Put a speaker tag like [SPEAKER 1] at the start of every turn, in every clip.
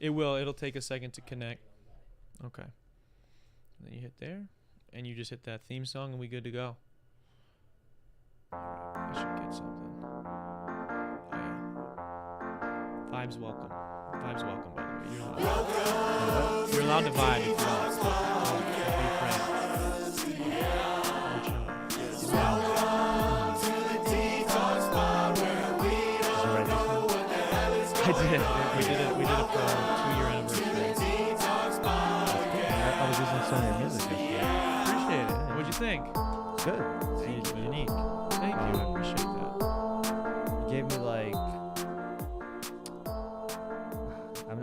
[SPEAKER 1] It will. It'll take a second to connect. Okay. And then you hit there, and you just hit that theme song, and we good to go. I should get something. Oh yeah. Vibes welcome. Vibes welcome. By the way, you're allowed to vibe if you want. Be friends. I did. We did it for our 2-year anniversary.
[SPEAKER 2] I was listening to some of your music yesterday.
[SPEAKER 1] Appreciate it. What'd you think?
[SPEAKER 2] Good.
[SPEAKER 1] Thank
[SPEAKER 2] It's
[SPEAKER 1] you.
[SPEAKER 2] unique.
[SPEAKER 1] Thank you. I appreciate that.
[SPEAKER 2] You gave me like,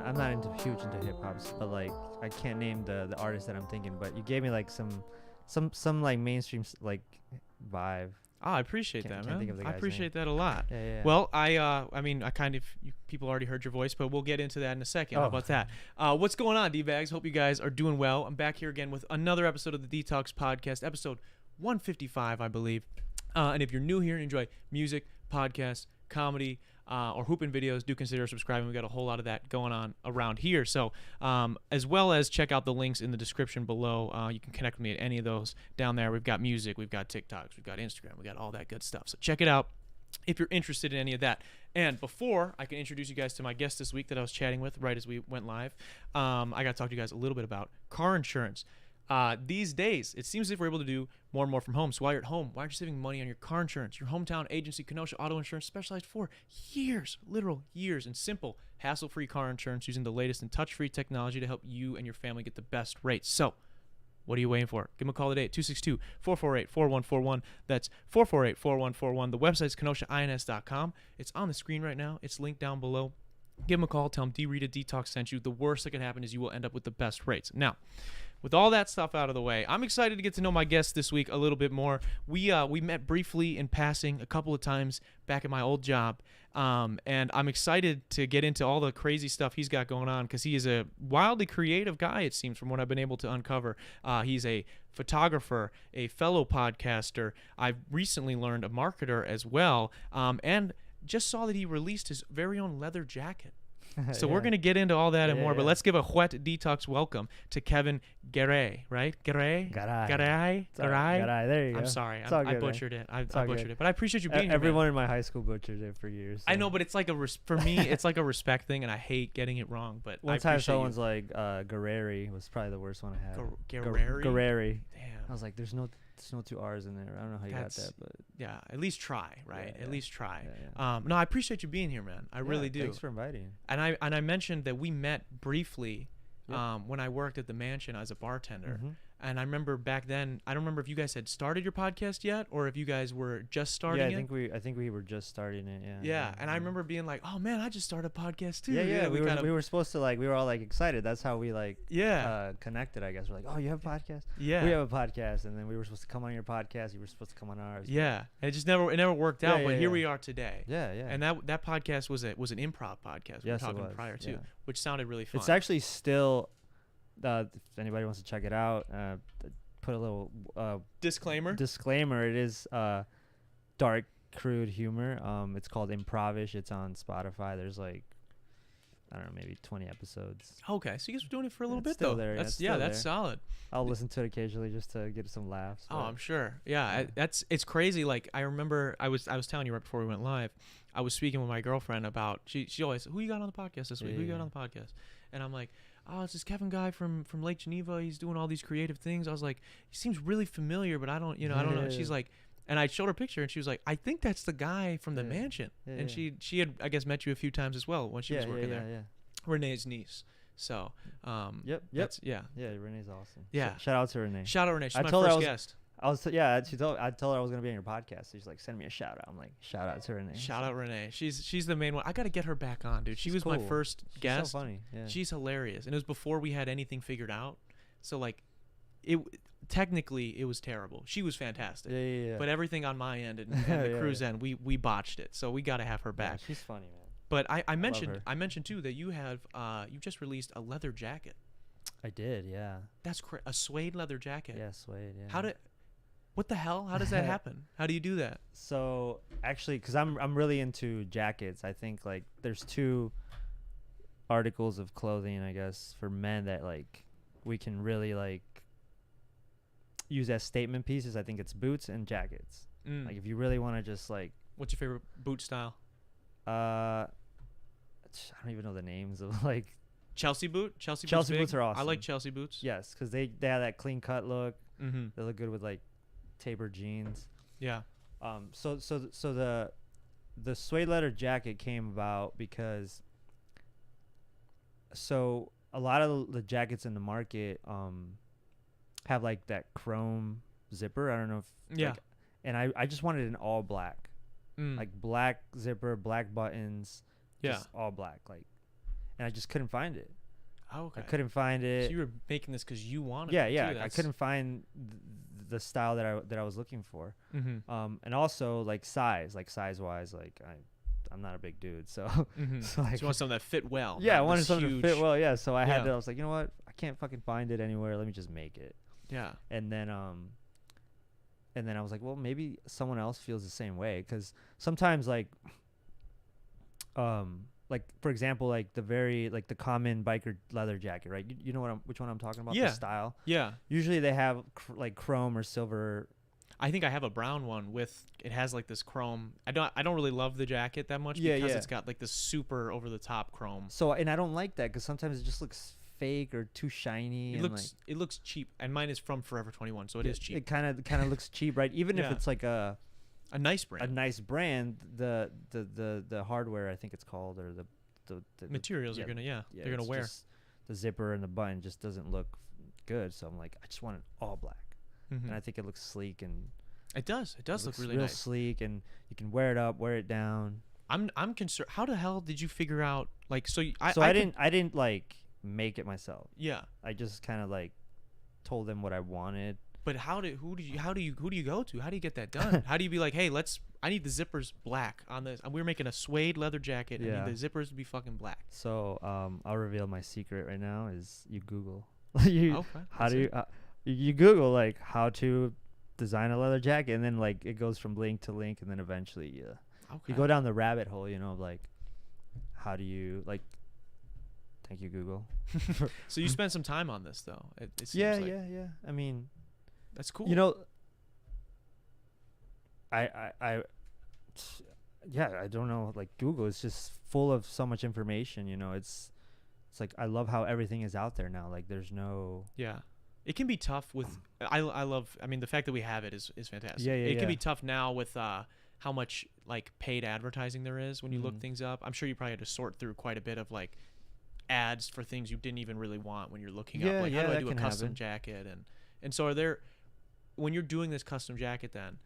[SPEAKER 2] I'm not huge into hip hop, but like I can't name the artist that I'm thinking, but you gave me like some like mainstream like vibe.
[SPEAKER 1] Oh, I appreciate that,
[SPEAKER 2] Can't think
[SPEAKER 1] man.
[SPEAKER 2] of the
[SPEAKER 1] I
[SPEAKER 2] guy's
[SPEAKER 1] appreciate
[SPEAKER 2] name.
[SPEAKER 1] that a lot.
[SPEAKER 2] Yeah.
[SPEAKER 1] Well, I mean, people already heard your voice, but we'll get into that in a second. How
[SPEAKER 2] Oh.
[SPEAKER 1] about that? What's going on, D-Bags? Hope you guys are doing well. I'm back here again with another episode of the dtalks podcast, episode 155, I believe. And if you're new here and enjoy music, podcasts, comedy, or hooping videos, do consider subscribing. We got a whole lot of that going on around here. So, as well as check out the links in the description below. You can connect with me at any of those down there. We've got music, we've got TikToks, we've got Instagram, we got all that good stuff. So check it out if you're interested in any of that. And before I can introduce you guys to my guest this week that I was chatting with right as we went live, I got to talk to you guys a little bit about car insurance. These days, it seems as if we're able to do more and more from home. So while you're at home, why aren't you saving money on your car insurance? Your hometown agency, Kenosha Auto Insurance, specialized for years, literal years, in simple, hassle-free car insurance using the latest in touch-free technology to help you and your family get the best rates. So what are you waiting for? Give them a call today at 262-448-4141. That's 448-4141. The website's kenoshains.com. It's on the screen right now. It's linked down below. Give them a call. Tell them Rita dtalks sent you. The worst that can happen is you will end up with the best rates. Now, with all that stuff out of the way, I'm excited to get to know my guest this week a little bit more. We met briefly in passing a couple of times back at my old job, and I'm excited to get into all the crazy stuff he's got going on because he is a wildly creative guy, it seems, from what I've been able to uncover. He's a photographer, a fellow podcaster. I've recently learned a marketer as well, and just saw that he released his very own leather jacket. So we're going to get into all that and more, but let's give a wet detox welcome to Kevin Garay, right? Garay? Garay?
[SPEAKER 2] There you go.
[SPEAKER 1] I'm sorry.
[SPEAKER 2] I
[SPEAKER 1] butchered it. I butchered it. But I appreciate you being here,
[SPEAKER 2] Everyone
[SPEAKER 1] man.
[SPEAKER 2] in my high school butchered it for years. So.
[SPEAKER 1] I know, but it's like for me, it's like a respect thing, and I hate getting it wrong, but
[SPEAKER 2] one
[SPEAKER 1] I
[SPEAKER 2] time
[SPEAKER 1] appreciate
[SPEAKER 2] someone's like, Garay was probably the worst one I had.
[SPEAKER 1] Garay?
[SPEAKER 2] Garay.
[SPEAKER 1] Damn.
[SPEAKER 2] I was like, there's no 2 R's in there. I don't know how you got that, but
[SPEAKER 1] yeah, at least try, right?
[SPEAKER 2] Yeah,
[SPEAKER 1] At least try.
[SPEAKER 2] Yeah.
[SPEAKER 1] No, I appreciate you being here, man. I really do.
[SPEAKER 2] Thanks for inviting.
[SPEAKER 1] And I mentioned that we met briefly when I worked at the mansion as a bartender.
[SPEAKER 2] Mm-hmm.
[SPEAKER 1] And I remember back then, I don't remember if you guys had started your podcast yet or if you guys were just starting it.
[SPEAKER 2] I think we were just starting it.
[SPEAKER 1] Yeah, and I remember being like, "Oh man, I just started a podcast too."
[SPEAKER 2] Yeah. We were supposed to we were all like excited. That's how we connected. I guess we're like, "Oh, you have a podcast?"
[SPEAKER 1] Yeah,
[SPEAKER 2] we have a podcast, and then we were supposed to come on your podcast. You were supposed to come on ours.
[SPEAKER 1] Yeah, it just never worked out. But here we are today.
[SPEAKER 2] Yeah.
[SPEAKER 1] And that podcast was an improv podcast. We were talking prior to, which sounded really fun.
[SPEAKER 2] It's actually still. If anybody wants to check it out, put a little
[SPEAKER 1] disclaimer.
[SPEAKER 2] It is dark, crude humor. It's called Improvish. It's on Spotify. There's like, I don't know, maybe 20 episodes.
[SPEAKER 1] Okay, so you guys were doing it for a little bit
[SPEAKER 2] still
[SPEAKER 1] though.
[SPEAKER 2] There,
[SPEAKER 1] That's solid.
[SPEAKER 2] I'll listen to it occasionally just to get some laughs.
[SPEAKER 1] Oh, I'm sure. Yeah, it's crazy. Like I remember, I was telling you right before we went live, I was speaking with my girlfriend about she always, who you got on the podcast this week? Who you got on the podcast? And I'm like, oh, it's this Kevin guy from Lake Geneva. He's doing all these creative things. I was like, he seems really familiar, but I don't know. And she's like, and I showed her a picture, and she was like, I think that's the guy from the mansion. And she had, I guess, met you a few times as well when she was working there. Yeah. Renee's niece. So,
[SPEAKER 2] Yep.
[SPEAKER 1] Yeah,
[SPEAKER 2] Renee's awesome.
[SPEAKER 1] Yeah.
[SPEAKER 2] Shout out to Renee.
[SPEAKER 1] She's my first guest.
[SPEAKER 2] I told her I was gonna be on your podcast. She's like, send me a shout out. I'm like, shout out to Renee.
[SPEAKER 1] Shout out Renee. She's the main one. I gotta get her back on, dude. She was
[SPEAKER 2] cool.
[SPEAKER 1] my first guest.
[SPEAKER 2] So funny. Yeah.
[SPEAKER 1] She's hilarious, and it was before we had anything figured out. So like, technically it was terrible. She was fantastic.
[SPEAKER 2] Yeah.
[SPEAKER 1] But everything on my end and the crew's end, we botched it. So we gotta have her back.
[SPEAKER 2] Yeah, she's funny, man.
[SPEAKER 1] But I mentioned too that you just released a leather jacket.
[SPEAKER 2] I did, yeah.
[SPEAKER 1] That's a suede leather jacket.
[SPEAKER 2] Yeah, suede. Yeah.
[SPEAKER 1] What the hell? How does that happen? How do you do that?
[SPEAKER 2] So actually, because I'm really into jackets. I think like there's two articles of clothing, I guess, for men that like we can really like use as statement pieces, I think it's boots and jackets. Like if you really want to just like,
[SPEAKER 1] what's your favorite boot style?
[SPEAKER 2] I don't even know the names of like
[SPEAKER 1] Chelsea boot. Chelsea
[SPEAKER 2] boots are awesome.
[SPEAKER 1] I like Chelsea boots.
[SPEAKER 2] Yes, because they have that clean cut look.
[SPEAKER 1] Mm-hmm.
[SPEAKER 2] They look good with like tapered jeans.
[SPEAKER 1] Yeah.
[SPEAKER 2] So the suede leather jacket came about because so a lot of the jackets in the market have like that chrome zipper. I don't know if
[SPEAKER 1] Yeah.
[SPEAKER 2] like, and I just wanted an all black, like black zipper, black buttons, just all black, like, and I just couldn't find it.
[SPEAKER 1] Oh, okay.
[SPEAKER 2] I couldn't find it.
[SPEAKER 1] So you were making this because you wanted
[SPEAKER 2] Yeah,
[SPEAKER 1] it
[SPEAKER 2] yeah.
[SPEAKER 1] too.
[SPEAKER 2] I couldn't find the style that I was looking for.
[SPEAKER 1] Mm-hmm.
[SPEAKER 2] And also like size wise, like I'm not a big dude, so
[SPEAKER 1] Mm-hmm.
[SPEAKER 2] so like
[SPEAKER 1] So you want something that fit well.
[SPEAKER 2] yeah, I
[SPEAKER 1] not
[SPEAKER 2] wanted
[SPEAKER 1] this
[SPEAKER 2] something
[SPEAKER 1] huge...
[SPEAKER 2] to fit well. Yeah, so I had
[SPEAKER 1] Yeah.
[SPEAKER 2] I was like, you know what? I can't fucking find it anywhere. Let me just make it.
[SPEAKER 1] Yeah.
[SPEAKER 2] And then I was like, well, maybe someone else feels the same way, because sometimes like for example, like the common biker leather jacket, right? You know which one I'm talking about?
[SPEAKER 1] Yeah.
[SPEAKER 2] The style.
[SPEAKER 1] Yeah.
[SPEAKER 2] Usually they have like chrome or silver.
[SPEAKER 1] I think I have a brown one with it has like this chrome. I don't really love the jacket that much
[SPEAKER 2] Yeah,
[SPEAKER 1] because
[SPEAKER 2] yeah.
[SPEAKER 1] it's got like this super over the top chrome.
[SPEAKER 2] So and I don't like that because sometimes it just looks fake or too shiny.
[SPEAKER 1] It looks cheap, and mine is from Forever 21, so it is cheap.
[SPEAKER 2] It kind of looks cheap, right? Even if
[SPEAKER 1] Yeah.
[SPEAKER 2] it's like a
[SPEAKER 1] nice brand.
[SPEAKER 2] a nice brand, the hardware, I think it's called, or the
[SPEAKER 1] materials
[SPEAKER 2] yeah,
[SPEAKER 1] are gonna they're gonna
[SPEAKER 2] it's
[SPEAKER 1] wear.
[SPEAKER 2] just the zipper and the button just doesn't look good. So I'm like, I just want it all black,
[SPEAKER 1] Mhm.
[SPEAKER 2] and I think it looks sleek and
[SPEAKER 1] It does look
[SPEAKER 2] looks
[SPEAKER 1] really
[SPEAKER 2] real
[SPEAKER 1] nice.
[SPEAKER 2] sleek, and you can wear it up, wear it down.
[SPEAKER 1] I'm concerned. How the hell did you figure out like so?
[SPEAKER 2] I didn't like make it myself.
[SPEAKER 1] Yeah.
[SPEAKER 2] I just kind of like told them what I wanted.
[SPEAKER 1] But who do you go to? How do you get that done? How do you be like, hey, I need the zippers black on this. We're making a suede leather jacket.
[SPEAKER 2] Yeah.
[SPEAKER 1] I need the zippers to be fucking black.
[SPEAKER 2] So I'll reveal my secret right now is you Google.
[SPEAKER 1] Okay.
[SPEAKER 2] How do you Google like how to design a leather jacket, and then like it goes from link to link, and then eventually you go down the rabbit hole, of like how do you like. Thank you, Google.
[SPEAKER 1] So you spent some time on this though. It seems
[SPEAKER 2] yeah,
[SPEAKER 1] like.
[SPEAKER 2] yeah. I mean,
[SPEAKER 1] that's cool.
[SPEAKER 2] I don't know. Like Google is just full of so much information. It's like I love how everything is out there now. Like there's no.
[SPEAKER 1] Yeah, it can be tough with. I love. I mean, the fact that we have it is fantastic.
[SPEAKER 2] Yeah,
[SPEAKER 1] It can be tough now with how much like paid advertising there is when you look things up. I'm sure you probably had to sort through quite a bit of like ads for things you didn't even really want when you're looking up. Like how do I do a custom jacket and so are there when you're doing this custom jacket then.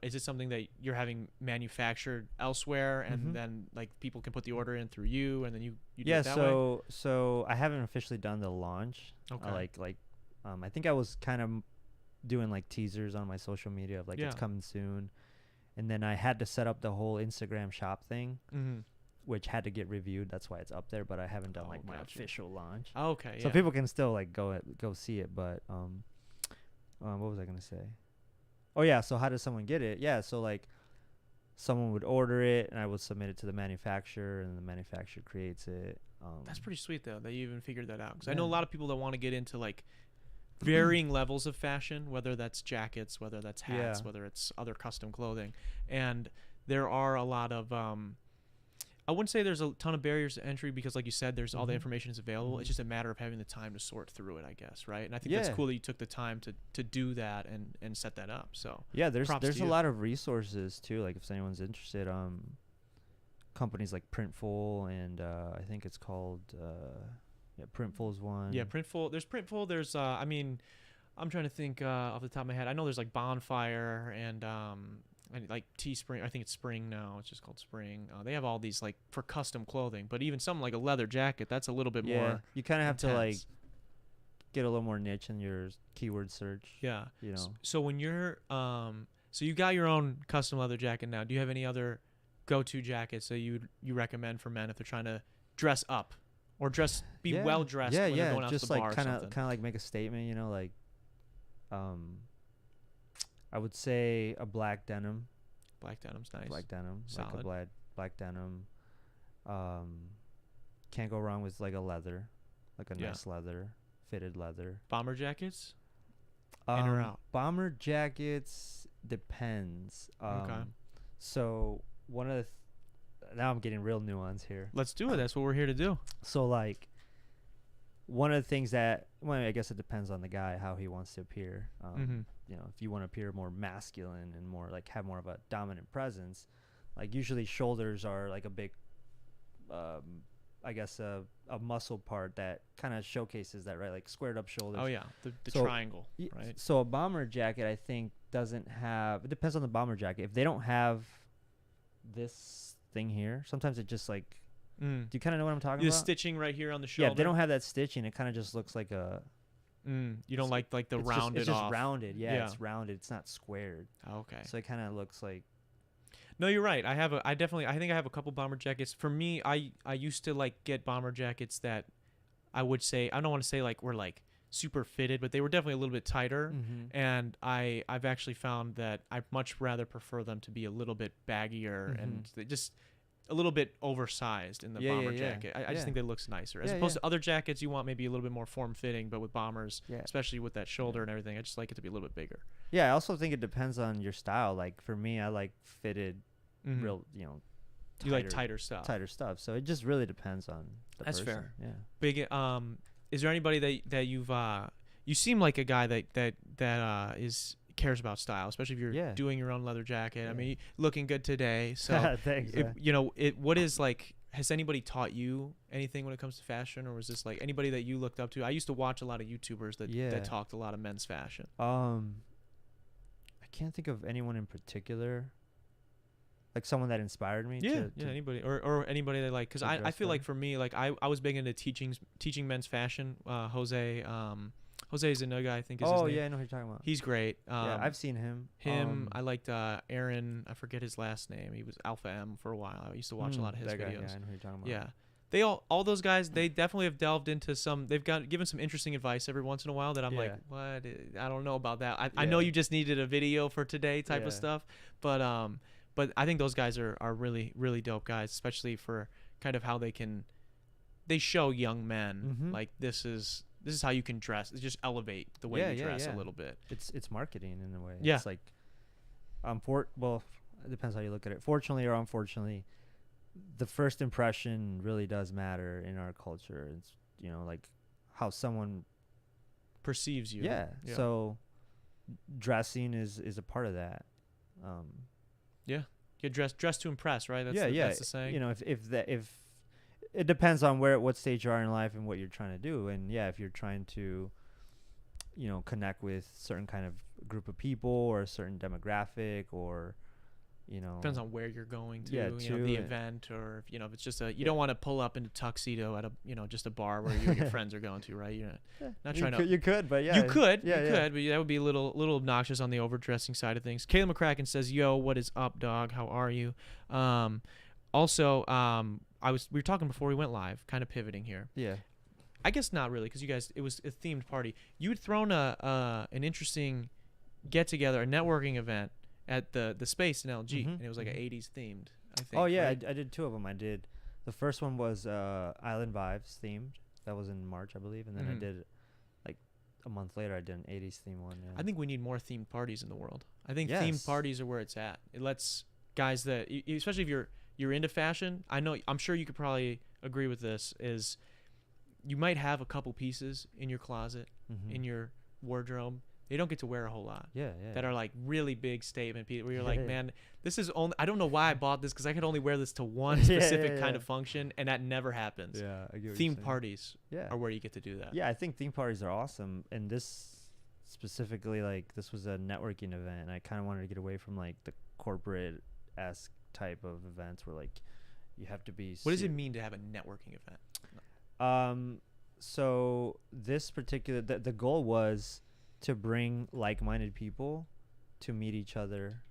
[SPEAKER 1] Is it something that you're having manufactured elsewhere, and then like people can put the order in through you, and then you do it that way?
[SPEAKER 2] So I haven't officially done the launch.
[SPEAKER 1] Okay.
[SPEAKER 2] I think I was kind of doing like teasers on my social media of like it's coming soon, and then I had to set up the whole Instagram shop thing, which had to get reviewed. That's why it's up there, but I haven't done my official launch.
[SPEAKER 1] Okay.
[SPEAKER 2] So people can still like go see it, but what was I gonna say? Oh yeah, so how does someone get it? Yeah, so like someone would order it, and I would submit it to the manufacturer, and the manufacturer creates it.
[SPEAKER 1] That's pretty sweet though that you even figured that out, because I know a lot of people that want to get into like varying levels of fashion, whether that's jackets, whether that's hats, whether it's other custom clothing, and there are a lot of I wouldn't say there's a ton of barriers to entry, because like you said, there's all the information is available. It's just a matter of having the time to sort through it, I guess, right? And I think that's cool that you took the time to do that and set that up. So
[SPEAKER 2] yeah, there's a lot of resources too. Like if anyone's interested, companies like Printful, and I think it's called Printful is one.
[SPEAKER 1] Yeah, Printful. There's Printful. There's I mean, I'm trying to think off the top of my head. I know there's like Bonfire and like Teespring. I think it's Spring now. It's just called Spring. They have all these like for custom clothing, but even something like a leather jacket, that's a little bit more.
[SPEAKER 2] You kind of have to like
[SPEAKER 1] intense.
[SPEAKER 2] get a little more niche in your keyword search.
[SPEAKER 1] Yeah. So when you're so you got your own custom leather jacket now. Do you have any other go-to jackets that you recommend for men if they're trying to dress up or be well dressed when they're going out
[SPEAKER 2] just
[SPEAKER 1] to the
[SPEAKER 2] like
[SPEAKER 1] bar or something?
[SPEAKER 2] kind of like make a statement, like I would say a black denim.
[SPEAKER 1] Black denim's nice.
[SPEAKER 2] Black denim.
[SPEAKER 1] Solid.
[SPEAKER 2] Like a black denim. can't go wrong with like a leather, like a nice leather, fitted leather.
[SPEAKER 1] Bomber jackets? In or out?
[SPEAKER 2] Bomber jackets depends.
[SPEAKER 1] Okay.
[SPEAKER 2] So one of the now I'm getting real nuance here.
[SPEAKER 1] Let's do it. That's what we're here to do.
[SPEAKER 2] So like one of the things that, well, I guess it depends on the guy how he wants to appear. You know, if you want to appear more masculine and more like have more of a dominant presence, like usually shoulders are like a big, I guess a muscle part that kind of showcases that, right? Like squared up shoulders.
[SPEAKER 1] Oh yeah, the triangle, right?
[SPEAKER 2] So a bomber jacket, I think, doesn't have. It depends on the bomber jacket. If they don't have this thing here, sometimes it just like. Do you kind of know what I'm talking about?
[SPEAKER 1] The stitching right here on the shoulder.
[SPEAKER 2] Yeah, if they don't have that stitching, it kind of just looks like a.
[SPEAKER 1] You don't like the rounded
[SPEAKER 2] It's just
[SPEAKER 1] off.
[SPEAKER 2] rounded. Yeah, it's rounded. It's not squared.
[SPEAKER 1] Okay.
[SPEAKER 2] So it kind of looks like.
[SPEAKER 1] No, you're right. I think I have a couple bomber jackets. For me, I used to like get bomber jackets that I would say, I don't want to say like were like super fitted, but they were definitely a little bit tighter. And I've actually found that I much rather prefer them to be a little bit baggier and they just a little bit oversized in the bomber jacket. I just think that looks nicer. As opposed to other jackets, you want maybe a little bit more form-fitting, but with bombers, especially with that shoulder and everything, I just like it to be a little bit bigger.
[SPEAKER 2] Yeah, I also think it depends on your style. Like for me, I like fitted, real, you know,
[SPEAKER 1] you like tighter stuff.
[SPEAKER 2] Tighter stuff. So it just really depends on the person.
[SPEAKER 1] That's fair.
[SPEAKER 2] Yeah.
[SPEAKER 1] Big. Is there anybody that you've you seem like a guy that is cares about style, especially if you're doing your own leather jacket. I mean, looking good today. So
[SPEAKER 2] thanks.
[SPEAKER 1] You know, what is like, has anybody taught you anything when it comes to fashion, or was this like anybody that you looked up to? I used to watch a lot of YouTubers that talked a lot of men's fashion.
[SPEAKER 2] I can't think of anyone in particular. Like someone that inspired me.
[SPEAKER 1] Anybody or anybody that like, because I feel like for me, like I was big into teaching men's fashion. Jose Zuniga, I think is his name.
[SPEAKER 2] Oh yeah, I know who you're talking about.
[SPEAKER 1] He's great.
[SPEAKER 2] Yeah, I've seen him.
[SPEAKER 1] I liked Aaron. I forget his last name. He was Alpha M for a while. I used to watch a lot of his videos.
[SPEAKER 2] Guy, yeah, I know who you're talking about.
[SPEAKER 1] Yeah, they all those guys. They definitely have delved into some. They've given some interesting advice every once in a while that I'm like, what? I don't know about that. I know you just needed a video for today type of stuff, but I think those guys are really really dope guys, especially for kind of how they show young men like this is how you can dress. Just elevate the way you dress a little bit.
[SPEAKER 2] It's marketing in a way.
[SPEAKER 1] Yeah.
[SPEAKER 2] It's like, well, it depends how you look at it. Fortunately or unfortunately, the first impression really does matter in our culture. It's, you know, like how someone
[SPEAKER 1] perceives you.
[SPEAKER 2] Yeah. So dressing is a part of that.
[SPEAKER 1] Get dressed to impress, right? That's the saying.
[SPEAKER 2] You know, if it depends on what stage you are in life and what you're trying to do. And if you're trying to, you know, connect with certain kind of group of people or a certain demographic, or, you know,
[SPEAKER 1] depends on where you're going to, you know, the event, or if, you know, if it's just you don't want to pull up in a tuxedo at a, you know, just a bar where you and your friends are going to, right? You're not trying to.
[SPEAKER 2] You could, but
[SPEAKER 1] you could, but that would be a little obnoxious on the overdressing side of things. Kayla McCracken says, "Yo, what is up, dog? How are you?" Also, we were talking before we went live, kind of pivoting here.
[SPEAKER 2] Yeah.
[SPEAKER 1] I guess not really, because you guys, it was a themed party. You had thrown an interesting get together, a networking event at the space in LG, and it was like an 80s themed, I think.
[SPEAKER 2] Oh yeah,
[SPEAKER 1] right?
[SPEAKER 2] I did two of them. I did, the first one was Island Vibes themed. That was in March, I believe, and then I did like a month later I did an 80s themed one. Yeah.
[SPEAKER 1] I think we need more themed parties in the world. I think themed parties are where it's at. It lets guys that, especially if you're into fashion, I'm sure you could probably agree with this, is you might have a couple pieces in your closet, in your wardrobe. They don't get to wear a whole lot. That are like really big statement pieces where you're like, man, this is only, I don't know why I bought this, because I could only wear this to one specific kind of function, and that never happens.
[SPEAKER 2] Yeah, I get what
[SPEAKER 1] themed parties are where you get to do that.
[SPEAKER 2] Yeah, I think theme parties are awesome, and this specifically, like, this was a networking event, and I kind of wanted to get away from like the corporate-esque type of events where like you have to be.
[SPEAKER 1] What does it mean to have a networking event?
[SPEAKER 2] So this particular, the goal was to bring like-minded people to meet each other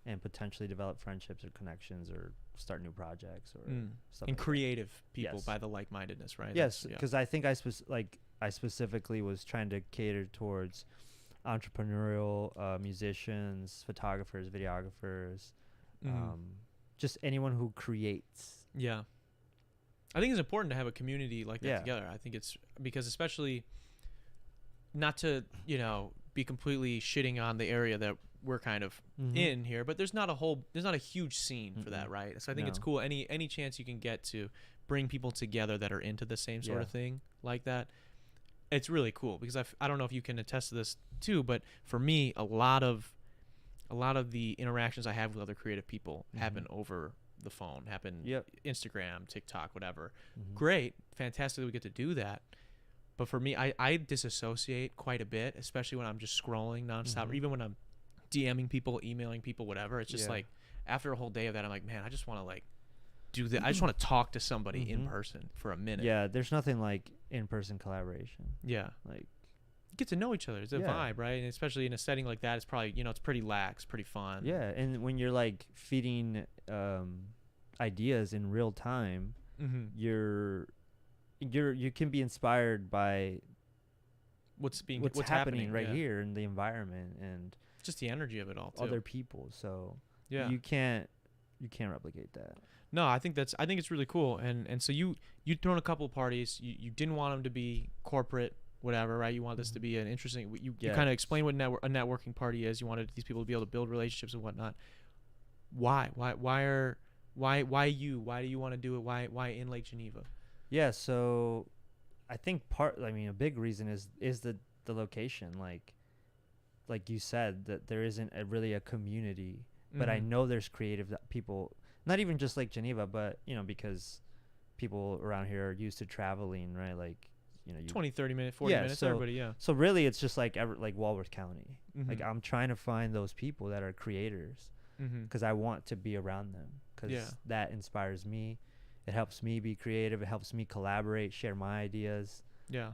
[SPEAKER 2] and potentially develop friendships or connections or start new projects or stuff. And
[SPEAKER 1] like creative that. People by the like-mindedness, right?
[SPEAKER 2] Yes, because I think I specifically was trying to cater towards entrepreneurial musicians, photographers, videographers, just anyone who creates.
[SPEAKER 1] Yeah. I think it's important to have a community like that together. I think it's because, especially, not to, be completely shitting on the area that we're kind of in here, but there's not a huge scene for that, right? So I think it's cool. Any chance you can get to bring people together that are into the same sort of thing like that, it's really cool, because I don't know if you can attest to this too, but for me, a lot of the interactions I have with other creative people happen over the phone, Instagram, TikTok, whatever. Great, fantastic that we get to do that. But for me, I disassociate quite a bit, especially when I'm just scrolling nonstop, or even when I'm DMing people, emailing people, whatever. It's just like, after a whole day of that, I'm like, man, I just want to like do that. I just want to talk to somebody in person for a minute.
[SPEAKER 2] Yeah, there's nothing like in-person collaboration.
[SPEAKER 1] Yeah, like, you get to know each other. It's a vibe, right? And especially in a setting like that, it's probably, it's pretty lax, pretty fun.
[SPEAKER 2] Yeah, and when you're like feeding ideas in real time, you can be inspired by what's happening right here in the environment, and
[SPEAKER 1] just the energy of it all too.
[SPEAKER 2] Other people. So you can't replicate that.
[SPEAKER 1] No, I think it's really cool. And so you'd thrown a couple of parties. You didn't want them to be corporate, whatever, right? You want this to be an interesting. You kind of explain what a networking party is. You wanted these people to be able to build relationships and whatnot. Why you? Why do you want to do it? Why in Lake Geneva?
[SPEAKER 2] Yeah, so I think a big reason is the location. Like you said, that there isn't really a community, but I know there's creative people, not even just Lake Geneva, but because people around here are used to traveling, right? Like,
[SPEAKER 1] 20, 30 minutes, 40 minutes,
[SPEAKER 2] so,
[SPEAKER 1] everybody,
[SPEAKER 2] So really it's just like Walworth County. Like, I'm trying to find those people that are creators, because I want to be around them, because that inspires me. It helps me be creative. It helps me collaborate, share my ideas. Yeah.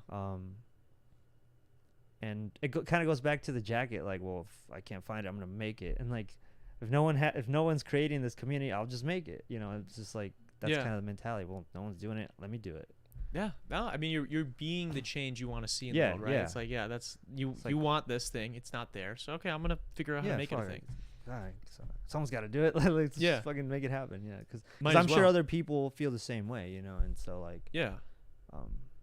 [SPEAKER 2] And it kind of goes back to the jacket. Like, well, if I can't find it, I'm gonna make it. And like, if no one's creating this community, I'll just make it. It's just like, that's kind of the mentality. Well, no one's doing it, let me do it. Yeah. No, I mean, you're being the change you want to see in the world, right? It's like, that's you. It's like, you want this thing. It's not there. So okay, I'm gonna figure out how to make it a thing. So someone's got to do it. Let's just fucking make it happen. Yeah, because I'm sure other people feel the same way, and so like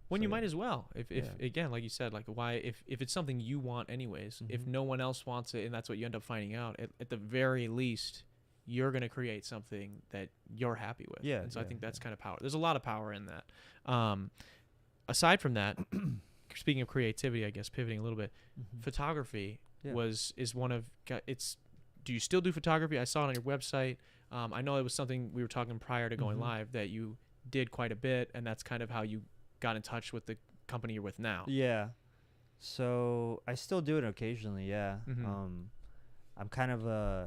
[SPEAKER 2] when you might as well, if again, like you said, like, why if it's something you want anyways, if no one else wants it and that's what you end up finding out, at the very least you're gonna create something that you're happy with. And so I think that's kind of power. There's a lot of power in that. Aside from that, speaking of creativity, I guess pivoting a little bit, photography is one of it's. Do you still do photography? I saw it on your website. I know it was something we were talking prior to going live, that you did quite a bit, and that's kind of how you got in touch with the company you're with now. Yeah. So I still do it occasionally, yeah. I'm kind of I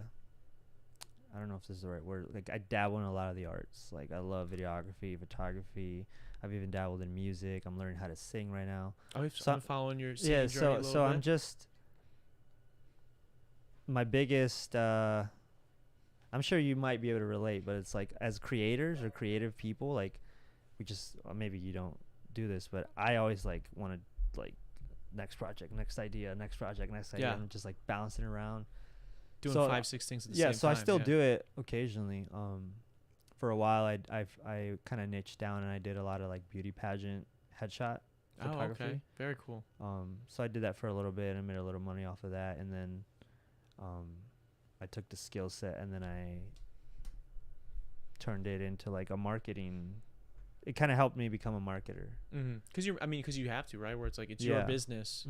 [SPEAKER 2] don't know if this is the right word. Like, I dabble in a lot of the arts. Like, I love videography, photography. I've even dabbled in music. I'm learning how to sing right now. Oh, so I'm following your singing journey a little bit. I'm just... My biggest I'm sure you might be able to relate, but it's like, as creators or creative people, like, we just maybe you don't do this, but I always like want to, like, next project, next idea, and just like bouncing around doing 5-6 things at the same time. So I still do it occasionally. For a while I kind of niched down, and I did a lot of like beauty pageant headshot photography. Okay, very cool. So I did that for a little bit and made a little money off of that, and then I took the skill set and then I turned it into like a marketing. It kind of helped me become a marketer. Because you have to, right? Where it's like, it's your business.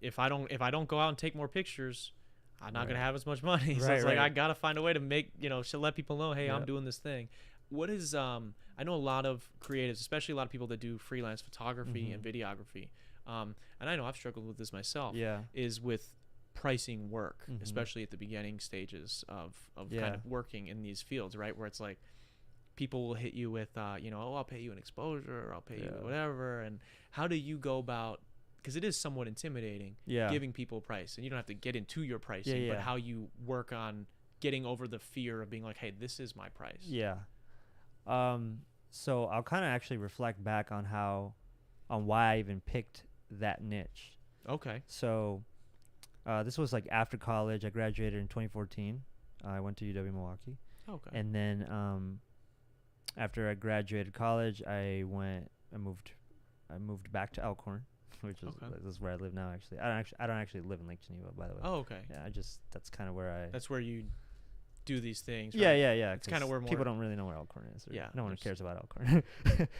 [SPEAKER 2] If I don't go out and take more pictures, I'm not gonna have as much money. So it's like, I gotta find a way to make, to let people know, hey, I'm doing this thing. What is I know a lot of creatives, especially a lot of people that do freelance photography and videography. And I know I've struggled with this myself. Is with pricing work, especially at the beginning stages of kind of working in these fields, right? Where it's like, people will hit you with I'll pay you an exposure, or I'll pay you whatever. And how do you go about, because it is somewhat intimidating, giving people a price, and you don't have to get into your pricing, but how you work on getting over the fear of being like, hey, this is my price. So I'll kind of actually reflect back on why I even picked that niche. Okay. So this was like after college. I graduated in 2014. I went to UW Milwaukee. Okay. And then after I graduated college, I moved back to Elkhorn, which is this is where I live now. Actually, I don't actually live in Lake Geneva, by the way.
[SPEAKER 1] Oh, okay.
[SPEAKER 2] Yeah, that's kind of where
[SPEAKER 1] That's where you do these things.
[SPEAKER 2] Yeah,
[SPEAKER 1] right?
[SPEAKER 2] yeah.
[SPEAKER 1] It's kind of where more
[SPEAKER 2] people don't really know where Elkhorn is.
[SPEAKER 1] Yeah,
[SPEAKER 2] no one cares about Elkhorn.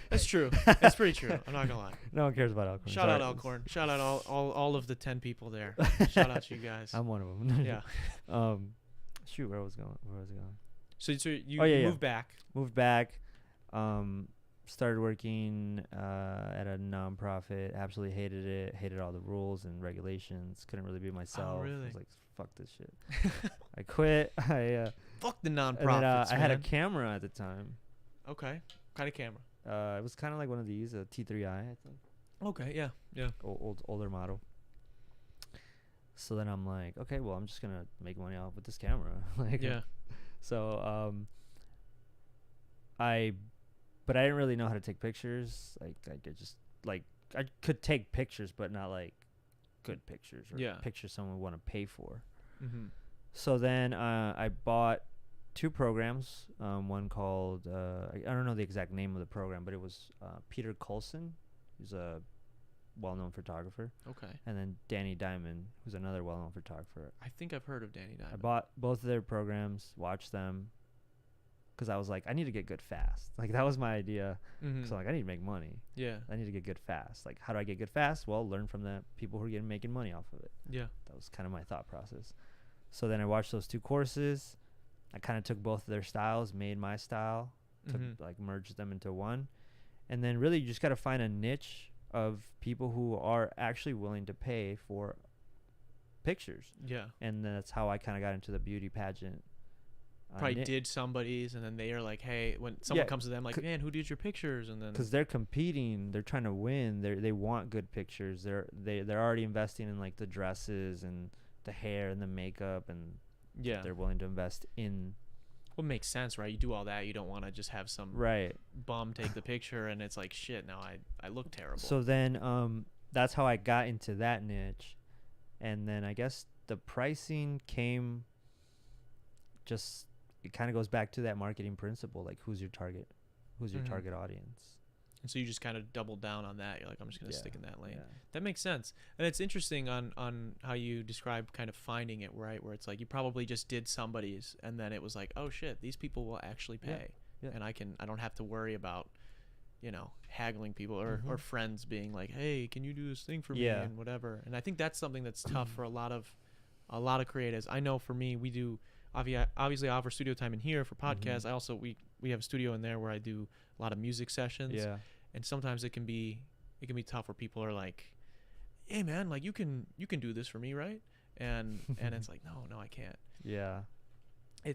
[SPEAKER 1] That's true. That's pretty true. I'm not gonna lie.
[SPEAKER 2] No one cares about Elkhorn.
[SPEAKER 1] Shout out Elkhorn. Shout out all of the 10 people there. Shout out to you guys.
[SPEAKER 2] I'm one of them.
[SPEAKER 1] Yeah.
[SPEAKER 2] Shoot, where was it going?
[SPEAKER 1] So you moved back.
[SPEAKER 2] Moved back. Started working at a nonprofit. Absolutely hated it. Hated all the rules and regulations. Couldn't really be myself.
[SPEAKER 1] Oh, really?
[SPEAKER 2] I was like, fuck this shit. I quit.
[SPEAKER 1] Fuck the nonprofits.
[SPEAKER 2] I had a camera at the time.
[SPEAKER 1] Okay. What kind of camera?
[SPEAKER 2] It was kind of like one of these, a T3i, I think.
[SPEAKER 1] Okay. Yeah.
[SPEAKER 2] Older model. So then I'm like, okay, well, I'm just gonna make money off with this camera.
[SPEAKER 1] Yeah.
[SPEAKER 2] So but I didn't really know how to take pictures. I could take pictures, but not like good pictures or pictures someone would want to pay for.
[SPEAKER 1] Mm-hmm.
[SPEAKER 2] So then I bought 2 programs. One called I don't know the exact name of the program, but it was Peter Coulson, who's a well-known photographer.
[SPEAKER 1] Okay.
[SPEAKER 2] And then Danny Diamond, who's another well-known photographer.
[SPEAKER 1] I think I've heard of Danny Diamond.
[SPEAKER 2] I bought both of their programs, watched them, because I was like, I need to get good fast. Like, that was my idea.
[SPEAKER 1] Mm-hmm.
[SPEAKER 2] So, like, I need to make money.
[SPEAKER 1] Yeah.
[SPEAKER 2] I need to get good fast. Like, how do I get good fast? Well, learn from the people who are making money off of it.
[SPEAKER 1] Yeah.
[SPEAKER 2] That was kind of my thought process. So then I watched those 2 courses. I kind of took both of their styles, made my style, merged them into one. And then really you just got to find a niche of people who are actually willing to pay for pictures.
[SPEAKER 1] Yeah.
[SPEAKER 2] And that's how I kind of got into the beauty pageant.
[SPEAKER 1] Probably did somebody's, and then they are like, hey, when someone comes to them like, man, who did your pictures? And then
[SPEAKER 2] because they're competing, they're trying to win. They want good pictures. They're already investing in like the dresses and the hair and the makeup, and they're willing to invest in.
[SPEAKER 1] Well, it makes sense, right? You do all that, you don't want to just have some bum take the picture, and it's like, shit, now I look terrible.
[SPEAKER 2] So then that's how I got into that niche. And then I guess the pricing came just, it kind of goes back to that marketing principle, like who's your target target audience.
[SPEAKER 1] And so you just kind of doubled down on that. You're like, I'm just going to stick in that lane.
[SPEAKER 2] Yeah.
[SPEAKER 1] That makes sense. And it's interesting on how you describe kind of finding it, right? Where it's like you probably just did somebody's, and then it was like, oh shit, these people will actually pay.
[SPEAKER 2] Yeah.
[SPEAKER 1] And I don't have to worry about, haggling people or friends being like, hey, can you do this thing for me and whatever. And I think that's something that's tough for a lot of creatives. I know for me, we do obviously I offer studio time in here for podcasts. I also we have a studio in there where I do a lot of music sessions.
[SPEAKER 2] Yeah.
[SPEAKER 1] And sometimes it can be tough where people are like, hey man, like you can do this for me, right? And it's like, no, I can't.
[SPEAKER 2] Yeah.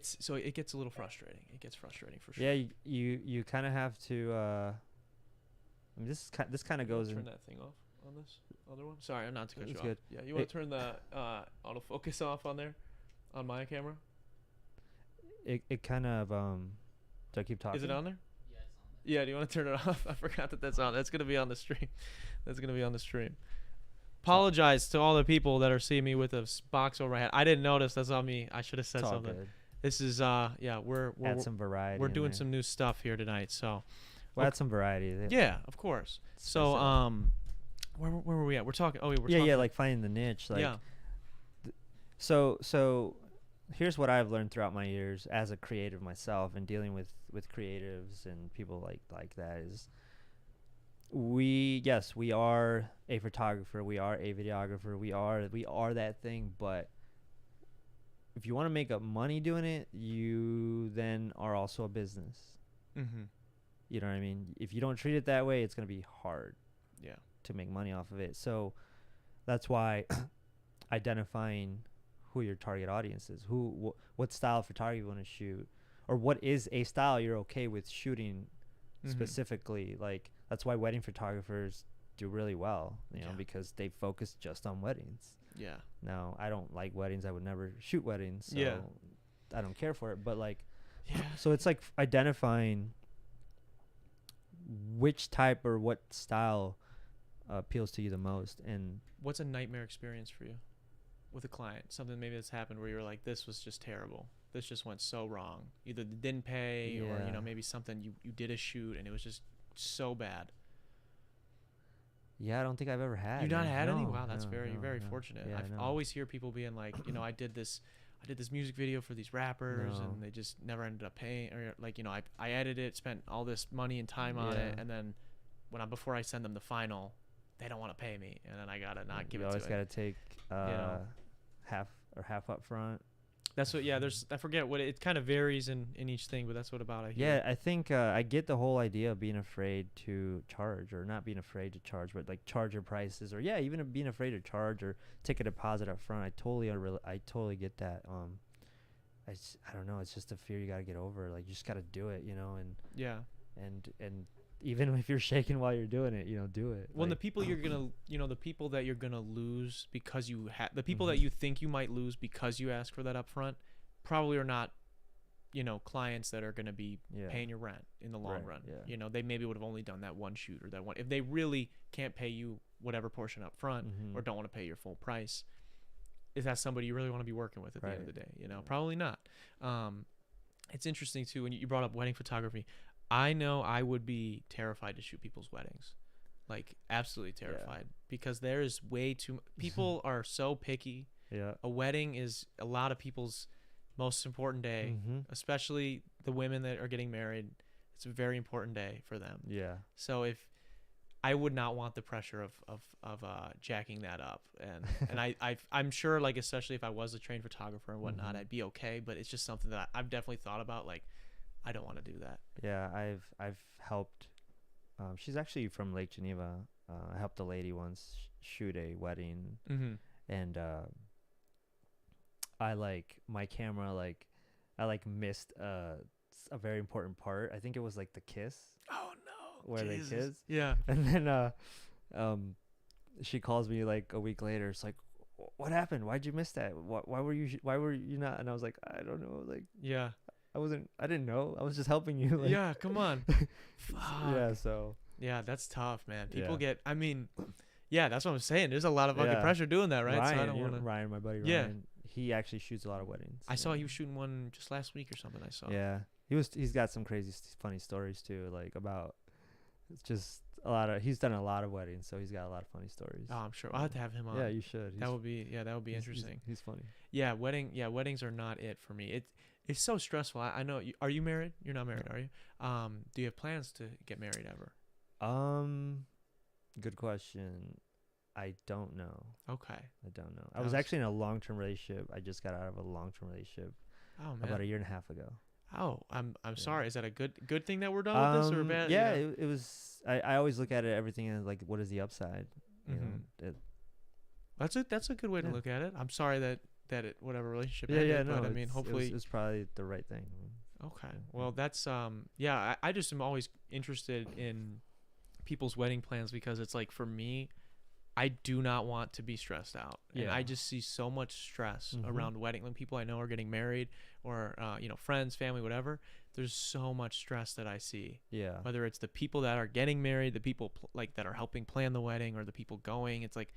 [SPEAKER 1] So it gets a little frustrating. It gets frustrating for sure.
[SPEAKER 2] Yeah, you kind of have to I mean, this kind of goes in.
[SPEAKER 1] Turn that thing off on this other one. Sorry, I'm not to cut you off.
[SPEAKER 2] Good.
[SPEAKER 1] Yeah, you want to turn the autofocus off on there, on my camera?
[SPEAKER 2] It kind of do I keep talking?
[SPEAKER 1] Is it on there? Yeah, it's on there. Yeah, do you want to turn it off? I forgot that's on. That's gonna be on the stream. Apologize to all the people that are seeing me with a box over my head. I didn't notice. That's on me. I should have said something. Good. This is we're
[SPEAKER 2] add some variety.
[SPEAKER 1] We're doing some new stuff here tonight, so
[SPEAKER 2] we'll add some variety.
[SPEAKER 1] Yeah, of course. So where were we at? We're talking. Oh, we're talking.
[SPEAKER 2] Yeah, like finding the niche. Like, So here's what I've learned throughout my years as a creative myself and dealing with creatives and people like that is we are a photographer, we are a videographer, we are that thing, but if you want to make up money doing it, you then are also a business. Mm-hmm. You know what I mean? If you don't treat it that way, it's going to be hard to make money off of it. So that's why identifying who your target audience is, what style of photography you want to shoot, or what is a style you're okay with shooting specifically. Like, that's why wedding photographers do really well, because they focus just on weddings. Yeah. Now, I don't like weddings. I would never shoot weddings, so I don't care for it. But so it's like identifying which type or what style appeals to you the most. And
[SPEAKER 1] what's a nightmare experience for you with a client? Something maybe that's happened where you're like, this was just terrible. this just went so wrong. Either they didn't pay or, you know, maybe something you did a shoot and it was just so bad.
[SPEAKER 2] Yeah, I don't think I've ever had.
[SPEAKER 1] You not had any? Wow, that's very fortunate.
[SPEAKER 2] Yeah,
[SPEAKER 1] I always hear people being like, you know, I did this music video for these rappers and they just never ended up paying, or like, you know, I edited it, spent all this money and time on it, and then before I send them the final, they don't want to pay me, and then I gotta not give it to it.
[SPEAKER 2] You always gotta take half up front.
[SPEAKER 1] That's what. Yeah, I forget what it kind of varies in each thing, but that's what about I hear.
[SPEAKER 2] Yeah, I think I get the whole idea of being afraid to charge, or not being afraid to charge, but like charge your prices, or even being afraid to charge or take a deposit up front. I totally get that. I don't know. It's just a fear you gotta get over. Like, you just gotta do it, you know. And even if you're shaking while you're doing it, you know, do it.
[SPEAKER 1] Well, like, the people you're gonna, you know, the people that you're gonna lose because you the people that you think you might lose because you ask for that up front, probably are not, you know, clients that are gonna be paying your rent in the long run. Yeah. You know, they maybe would have only done that one shoot or that one. If they really can't pay you whatever portion up front or don't want to pay your full price, is that somebody you really want to be working with at the end of the day? You know, probably not. It's interesting too when you brought up wedding photography. I know I would be terrified to shoot people's weddings, like absolutely terrified, because there is way too people are so picky. Yeah, a wedding is a lot of people's most important day, especially the women that are getting married. It's a very important day for them. Yeah. So if I would not want the pressure of jacking that up, and I'm sure, like, especially if I was a trained photographer and whatnot, I'd be okay. But it's just something that I've definitely thought about, like. I don't want to do that. Yeah,
[SPEAKER 2] I've helped. She's actually from Lake Geneva. I helped a lady once shoot a wedding, and I my camera I missed a very important part. I think it was like the kiss. Oh no! Where Jesus. They kiss. Yeah. And then she calls me like a week later. It's like, what happened? Why'd you miss that? Why were you not? And I was like, I don't know. Like, yeah. I didn't know. I was just helping you. Like.
[SPEAKER 1] Yeah, come on.
[SPEAKER 2] Yeah, so.
[SPEAKER 1] Yeah, that's tough, man. People get, I mean, yeah, that's what I'm saying. There's a lot of fucking pressure doing that, right?
[SPEAKER 2] Ryan, so I don't want to. Ryan, my buddy Ryan, he actually shoots a lot of weddings.
[SPEAKER 1] I saw he was shooting one just last week or something. I saw.
[SPEAKER 2] Yeah, he's got some crazy funny stories too, like about just he's done a lot of weddings, so he's got a lot of funny stories.
[SPEAKER 1] Oh, I'm sure. I'll have to have him on.
[SPEAKER 2] Yeah, you should.
[SPEAKER 1] That would be interesting.
[SPEAKER 2] He's funny.
[SPEAKER 1] Yeah, weddings are not it for me. It's so stressful. I know. Are you married? You're not married, are you? Do you have plans to get married ever?
[SPEAKER 2] Good question. I don't know.
[SPEAKER 1] Okay.
[SPEAKER 2] I don't know. I was actually in a long-term relationship. I just got out of a long-term relationship.
[SPEAKER 1] Oh, man.
[SPEAKER 2] About a year and a half ago.
[SPEAKER 1] Oh, I'm sorry. Is that a good thing that we're done with this, or bad?
[SPEAKER 2] Yeah, it was. I always look at everything as like, what is the upside? You know,
[SPEAKER 1] that's a good way to look at it. I'm sorry that whatever relationship but I mean, hopefully
[SPEAKER 2] it's probably the right thing.
[SPEAKER 1] Okay. Well, that's I just am always interested in people's wedding plans, because it's like, for me, I do not want to be stressed out. And I just see so much stress around wedding. When people I know are getting married, or you know, friends, family, whatever, there's so much stress that I see. Yeah. Whether it's the people that are getting married, the people that are helping plan the wedding, or the people going, it's like,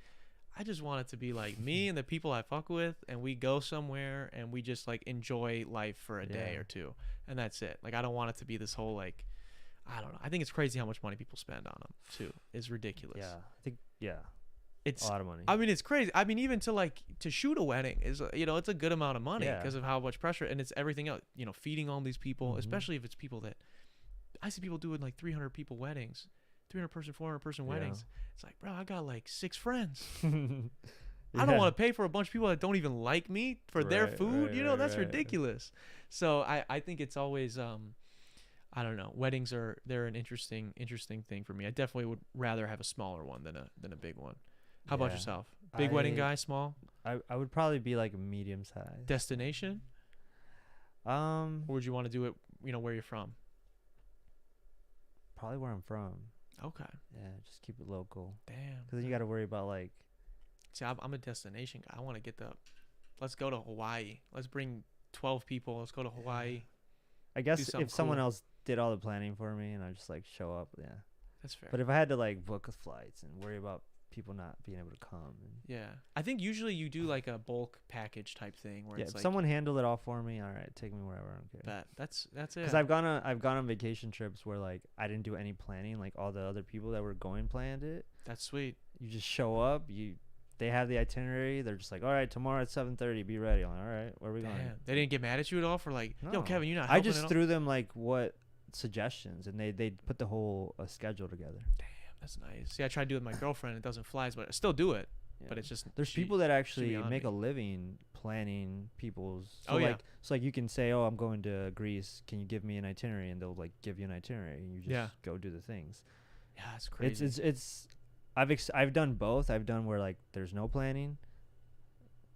[SPEAKER 1] I just want it to be like me and the people I fuck with, and we go somewhere and we just like enjoy life for a day or two, and that's it. Like, I don't want it to be this whole, like, I don't know. I think it's crazy how much money people spend on them too. It's ridiculous.
[SPEAKER 2] Yeah, I think it's a lot of money.
[SPEAKER 1] I mean, it's crazy. I mean, even to shoot a wedding is, you know, it's a good amount of money because of how much pressure, and it's everything else. You know, feeding all these people, especially if it's people that I see people doing like 300 people weddings. 300 person, 400 person weddings. It's like, bro, I got like 6 friends. I don't want to pay for a bunch of people that don't even like me for their food. You know, that's ridiculous. So I think it's always, I don't know. Weddings they're an interesting thing for me. I definitely would rather have a smaller one than a big one. How about yourself? Big wedding guy, small?
[SPEAKER 2] I would probably be like a medium size.
[SPEAKER 1] Destination? Or would you want to do it, you know, where you're from?
[SPEAKER 2] Probably where I'm from.
[SPEAKER 1] Okay.
[SPEAKER 2] Yeah, just keep it local.
[SPEAKER 1] Damn.
[SPEAKER 2] Because then you got to worry about like.
[SPEAKER 1] See, I'm a destination guy. I want to get let's go to Hawaii. Let's bring 12 people. Let's go to Hawaii.
[SPEAKER 2] I guess if someone else did all the planning for me and I just like show up, yeah.
[SPEAKER 1] That's fair.
[SPEAKER 2] But if I had to like book flights and worry about people not being able to come. And
[SPEAKER 1] Yeah, I think usually you do like a bulk package type thing where
[SPEAKER 2] yeah,
[SPEAKER 1] it's
[SPEAKER 2] if
[SPEAKER 1] like
[SPEAKER 2] someone handled it all for me, all right, take me wherever, I don't care.
[SPEAKER 1] that's it.
[SPEAKER 2] Because I've gone on vacation trips where like I didn't do any planning. Like all the other people that were going planned it.
[SPEAKER 1] That's sweet.
[SPEAKER 2] You just show up. They have the itinerary. They're just like, all right, tomorrow at 7:30, be ready. I'm like, all right, where are we going?
[SPEAKER 1] Damn. They didn't get mad at you at all for like,
[SPEAKER 2] No.
[SPEAKER 1] yo, Kevin, you're not.
[SPEAKER 2] I
[SPEAKER 1] helping
[SPEAKER 2] just
[SPEAKER 1] at all?
[SPEAKER 2] threw them like what suggestions, and they put the whole schedule together.
[SPEAKER 1] Damn, that's nice. See, I tried to do it with my girlfriend. It doesn't fly, but I still do it.
[SPEAKER 2] Yeah.
[SPEAKER 1] But it's just
[SPEAKER 2] there's
[SPEAKER 1] she-
[SPEAKER 2] people that actually
[SPEAKER 1] beyond
[SPEAKER 2] make
[SPEAKER 1] me.
[SPEAKER 2] a living planning people's. So
[SPEAKER 1] Oh, yeah.
[SPEAKER 2] like, so like you can say, oh, I'm going to Greece. Can you give me an itinerary? And they'll like give you an itinerary, and you just
[SPEAKER 1] Yeah.
[SPEAKER 2] go do the things.
[SPEAKER 1] Yeah, it's crazy.
[SPEAKER 2] It's I've done both. I've done where like there's no planning,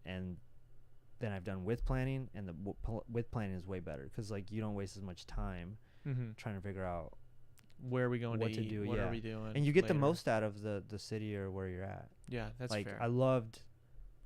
[SPEAKER 2] and then I've done with planning, and with planning is way better because like you don't waste as much time trying to figure out
[SPEAKER 1] Where are we going
[SPEAKER 2] what
[SPEAKER 1] to
[SPEAKER 2] to
[SPEAKER 1] eat?
[SPEAKER 2] do,
[SPEAKER 1] What
[SPEAKER 2] yeah.
[SPEAKER 1] are we doing?
[SPEAKER 2] and you get the
[SPEAKER 1] later?
[SPEAKER 2] most out of the city or where you're at.
[SPEAKER 1] Yeah, that's
[SPEAKER 2] like
[SPEAKER 1] fair.
[SPEAKER 2] I loved,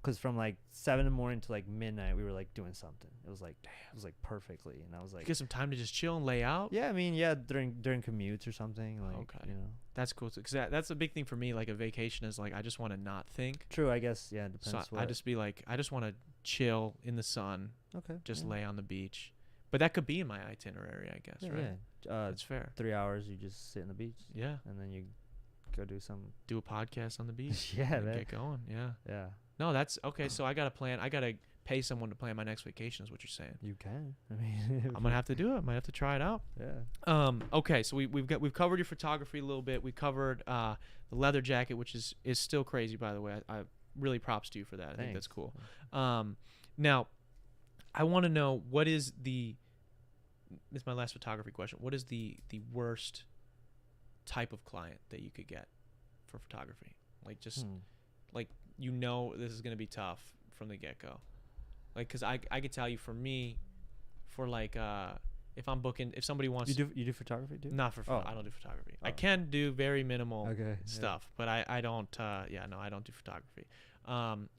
[SPEAKER 2] because from like 7 in the morning to like midnight we were like doing something. It was like, damn, it was like perfectly, and I was
[SPEAKER 1] You
[SPEAKER 2] like,
[SPEAKER 1] get some time to just chill and lay out.
[SPEAKER 2] yeah, I mean, yeah, during commutes or something, like,
[SPEAKER 1] Okay.
[SPEAKER 2] you know.
[SPEAKER 1] That's cool too, because that's a big thing for me. Like a vacation is like I just want to not think.
[SPEAKER 2] True, I guess, yeah, it
[SPEAKER 1] So
[SPEAKER 2] depends.
[SPEAKER 1] I just be like, I just want to chill in the sun,
[SPEAKER 2] okay,
[SPEAKER 1] just
[SPEAKER 2] yeah.
[SPEAKER 1] lay on the beach. But that could be in my itinerary, I guess,
[SPEAKER 2] Yeah,
[SPEAKER 1] right?
[SPEAKER 2] yeah.
[SPEAKER 1] That's fair.
[SPEAKER 2] 3 hours you just sit on the beach,
[SPEAKER 1] Yeah,
[SPEAKER 2] and then you go do some.
[SPEAKER 1] do a podcast on the beach.
[SPEAKER 2] Yeah,
[SPEAKER 1] and
[SPEAKER 2] man.
[SPEAKER 1] get going. Yeah.
[SPEAKER 2] Yeah,
[SPEAKER 1] No, that's okay. So I got to plan. I got to pay someone to plan my next vacation. Is what you're saying?
[SPEAKER 2] you can. I mean,
[SPEAKER 1] I'm gonna have to do it. I might have to try it out.
[SPEAKER 2] yeah.
[SPEAKER 1] Okay, so we've covered your photography a little bit. We covered the leather jacket, which is still crazy, by the way. I really props to you for that. I think that's
[SPEAKER 2] Thanks.
[SPEAKER 1] cool. Now, I want to know what is the. This is my last photography question. What is the worst type of client that you could get for photography? Like just like this is gonna be tough from the get go. Like, cause I could tell you, for me, for like if I'm booking, if somebody wants
[SPEAKER 2] You do photography, dude?
[SPEAKER 1] not for
[SPEAKER 2] Oh.
[SPEAKER 1] I don't do photography. I
[SPEAKER 2] Oh.
[SPEAKER 1] can do very minimal
[SPEAKER 2] Okay.
[SPEAKER 1] stuff, but I don't I don't do photography.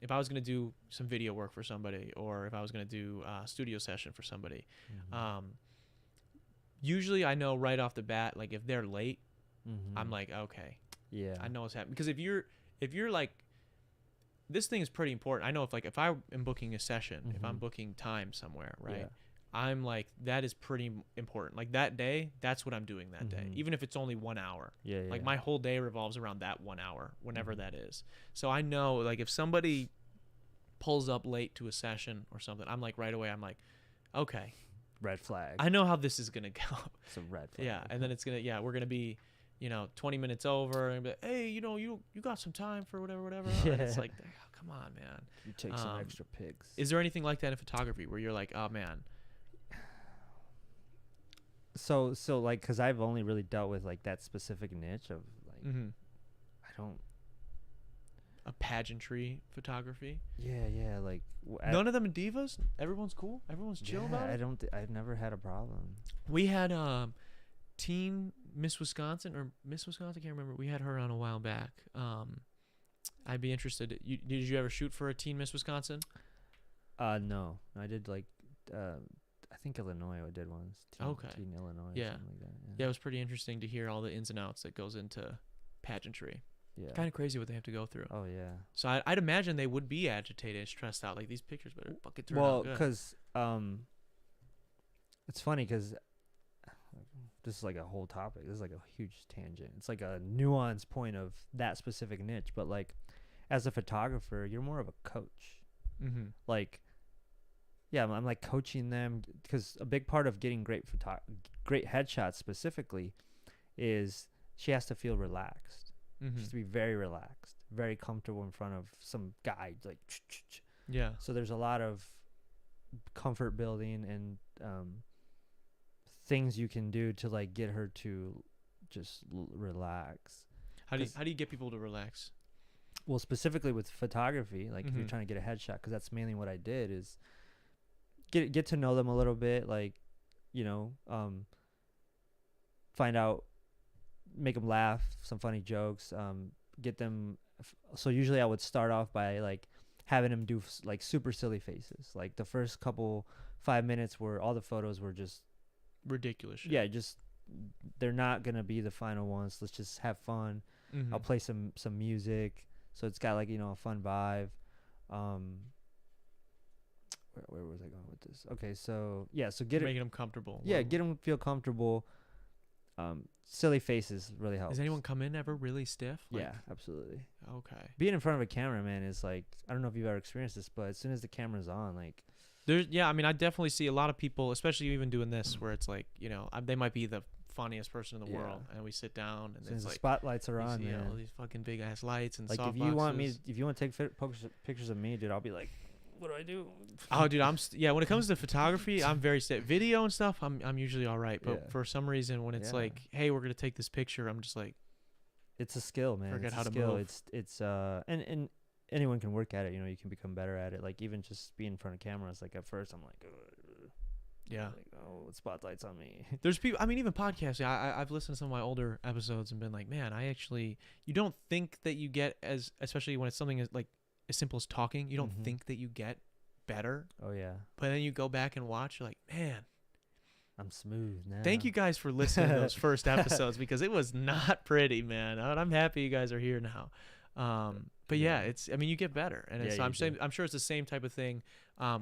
[SPEAKER 1] If I was gonna do some video work for somebody, or if I was gonna do a studio session for somebody, usually I know right off the bat, like if they're late, I'm like, okay,
[SPEAKER 2] yeah,
[SPEAKER 1] I know what's happening. Because if you're like, this thing is pretty important. I know if I am booking a session, if I'm booking time somewhere, right?
[SPEAKER 2] Yeah.
[SPEAKER 1] I'm like, that is pretty important. Like that day, that's what I'm doing that day. Even if it's only 1 hour.
[SPEAKER 2] Yeah,
[SPEAKER 1] Like my whole day revolves around that 1 hour, whenever that is. So I know, like, if somebody pulls up late to a session or something, I'm like, right away, I'm like, okay,
[SPEAKER 2] red flag.
[SPEAKER 1] I know how this is going to go.
[SPEAKER 2] It's a red flag.
[SPEAKER 1] Yeah. And then it's going to, we're going to be, 20 minutes over and be like, hey, you got some time for whatever.
[SPEAKER 2] Yeah.
[SPEAKER 1] And it's like, oh, come on, man.
[SPEAKER 2] You take some extra pics.
[SPEAKER 1] Is there anything like that in photography where you're like, oh man?
[SPEAKER 2] So like, cause I've only really dealt with like that specific niche of like, I don't.
[SPEAKER 1] A pageantry photography?
[SPEAKER 2] Yeah, like
[SPEAKER 1] None of them are divas? Everyone's cool? Everyone's chill about it?
[SPEAKER 2] I've never had a problem.
[SPEAKER 1] We had teen Miss Wisconsin, or Miss Wisconsin, I can't remember. We had her on a while back. I'd be interested. Did you ever shoot for a teen Miss Wisconsin?
[SPEAKER 2] No, I did like, I think Illinois I did once. Teen Illinois.
[SPEAKER 1] Yeah.
[SPEAKER 2] Or something like that.
[SPEAKER 1] Yeah, it was pretty interesting to hear all the ins and outs that goes into pageantry.
[SPEAKER 2] Yeah.
[SPEAKER 1] Kind of crazy what they have to go through.
[SPEAKER 2] Oh yeah.
[SPEAKER 1] So I'd imagine they would be agitated and stressed out. Like, these pictures better fucking turn
[SPEAKER 2] Well,
[SPEAKER 1] out good.
[SPEAKER 2] because it's funny because this is like a whole topic. This is like a huge tangent. It's like a nuanced point of that specific niche. But like, as a photographer, you're more of a coach. Like, yeah, I'm like coaching them, because a big part of getting great headshots specifically is she has to feel relaxed. She has to be very relaxed, very comfortable in front of some guy. Like,
[SPEAKER 1] Yeah.
[SPEAKER 2] so there's a lot of comfort building and things you can do to like get her to just relax.
[SPEAKER 1] How do you get people to relax?
[SPEAKER 2] Well, specifically with photography, like if you're trying to get a headshot, because that's mainly what I did, is get to know them a little bit, like, find out, make them laugh, some funny jokes, get them. So usually I would start off by like having them do like super silly faces. Like the first 5 minutes where all the photos were just
[SPEAKER 1] Ridiculous shit.
[SPEAKER 2] yeah, just they're not gonna be the final ones. Let's just have fun. I'll play some music, So it's got like, you know, a fun vibe. Where was I going with this? Okay, so yeah, so
[SPEAKER 1] making them comfortable.
[SPEAKER 2] Yeah, get them feel comfortable. Silly faces really helps.
[SPEAKER 1] Does anyone come in ever really stiff?
[SPEAKER 2] Like, yeah, absolutely.
[SPEAKER 1] Okay.
[SPEAKER 2] Being in front of a camera, man, is like, I don't know if you've ever experienced this, but as soon as the camera's on, like,
[SPEAKER 1] I mean, I definitely see a lot of people, especially even doing this, where it's like, you know, they might be the funniest person in the world, and we sit down, and it's
[SPEAKER 2] the
[SPEAKER 1] like
[SPEAKER 2] spotlights are on, man.
[SPEAKER 1] All these fucking big ass lights and
[SPEAKER 2] like, if you want to take pictures of me, dude, I'll be like, what do I do?
[SPEAKER 1] Oh, dude, when it comes to photography, I'm very stiff. Video and stuff, I'm usually all right, but for some reason, when it's like, hey, we're gonna take this picture, I'm just like,
[SPEAKER 2] it's a skill, man.
[SPEAKER 1] Forget
[SPEAKER 2] it's
[SPEAKER 1] how to
[SPEAKER 2] skill.
[SPEAKER 1] move.
[SPEAKER 2] It's and anyone can work at it. You know, you can become better at it. Like, even just being in front of cameras. Like, at first, I'm like, like, oh, spotlights on me.
[SPEAKER 1] There's people. I mean, even podcasts. I've listened to some of my older episodes and been like, man, you don't think that you get especially when it's something as simple as talking. You don't think that you get better.
[SPEAKER 2] Oh yeah.
[SPEAKER 1] But then you go back and watch. You're like, man,
[SPEAKER 2] I'm smooth now.
[SPEAKER 1] Thank you guys for listening to those first episodes, because it was not pretty, man. I'm happy you guys are here now. But yeah, you get better, and I'm sure it's the same type of thing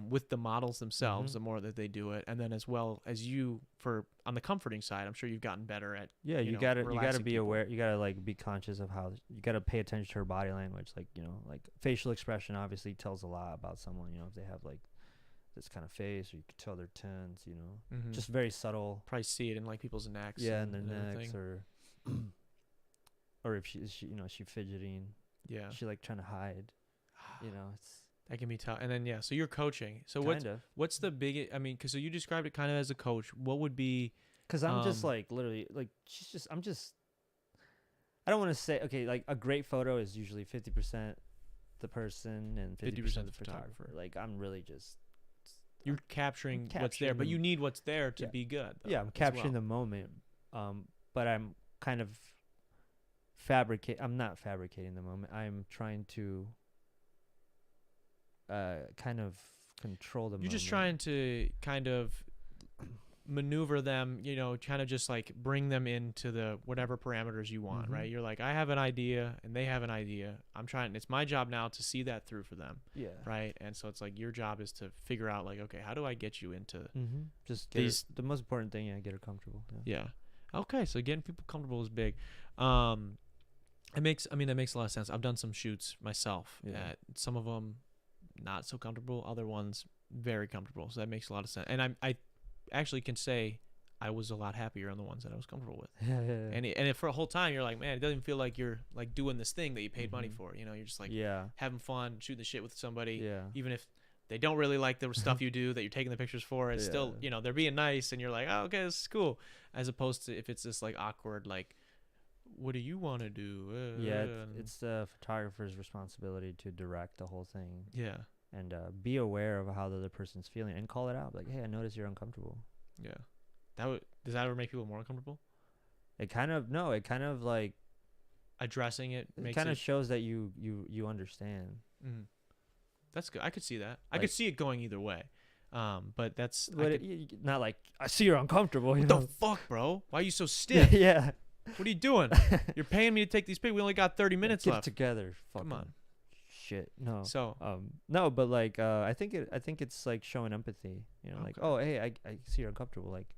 [SPEAKER 1] with the models themselves. The more that they do it, and then as well as on the comforting side, I'm sure you've gotten better at.
[SPEAKER 2] Yeah, you gotta be people. Aware. You gotta like be conscious of how you gotta pay attention to her body language. Like, you know, like facial expression obviously tells a lot about someone. You know, if they have like this kind of face, or you can tell they're tense. You know, just very subtle.
[SPEAKER 1] Probably see it in like people's necks.
[SPEAKER 2] Yeah, in their necks, or if she fidgeting.
[SPEAKER 1] Yeah,
[SPEAKER 2] she like trying to hide. You know,
[SPEAKER 1] that can be tough. And then so you're coaching. So what's the biggest? I mean, so you described it kind of as a coach. What would be?
[SPEAKER 2] Because I'm just like literally like I don't want to say, okay, like a great photo is usually 50% the person and 50% the photographer. Like, I'm really just
[SPEAKER 1] you're capturing what's there, but you need what's there to be good. Though,
[SPEAKER 2] yeah, I'm capturing the moment. But I'm kind of I'm not fabricating the moment. I'm trying to kind of control the moment.
[SPEAKER 1] You're just trying to kind of maneuver them, you know, kind of just like bring them into the whatever parameters you want, right? You're like, I have an idea and they have an idea. It's my job now to see that through for them. Yeah. Right. And so it's like your job is to figure out like, okay, how do I get you into
[SPEAKER 2] just the most important thing, get her comfortable.
[SPEAKER 1] Yeah. Okay. So getting people comfortable is big. That makes a lot of sense. I've done some shoots myself. Yeah. Some of them not so comfortable, other ones very comfortable. So that makes a lot of sense. And I actually can say I was a lot happier on the ones that I was comfortable with. And for a whole time you're like, man, it doesn't feel like you're like doing this thing that you paid money for. You know, you're just like having fun, shooting the shit with somebody. Yeah. Even if they don't really like the stuff you do that you're taking the pictures for, it's still, you know, they're being nice and you're like, oh, okay, this is cool. As opposed to if it's this like awkward, like, what do you want to do?
[SPEAKER 2] It's the photographer's responsibility to direct the whole thing.
[SPEAKER 1] Yeah.
[SPEAKER 2] And be aware of how the other person's feeling and call it out. Like, hey, I notice you're uncomfortable.
[SPEAKER 1] Yeah. Does that ever make people more uncomfortable?
[SPEAKER 2] It kind of like
[SPEAKER 1] addressing it makes
[SPEAKER 2] it kind of shows that you understand.
[SPEAKER 1] That's good. I could see that. I could see it going either way. But that's
[SPEAKER 2] not like, I see you're uncomfortable.
[SPEAKER 1] What the fuck, bro? Why are you so stiff?
[SPEAKER 2] Yeah.
[SPEAKER 1] What are you doing? You're paying me to take these pictures. We only got 30 minutes left.
[SPEAKER 2] Get together.
[SPEAKER 1] Come on.
[SPEAKER 2] Shit. No.
[SPEAKER 1] So
[SPEAKER 2] no, but like I think it's like showing empathy. You know, like, oh, hey, I see you're uncomfortable. Like,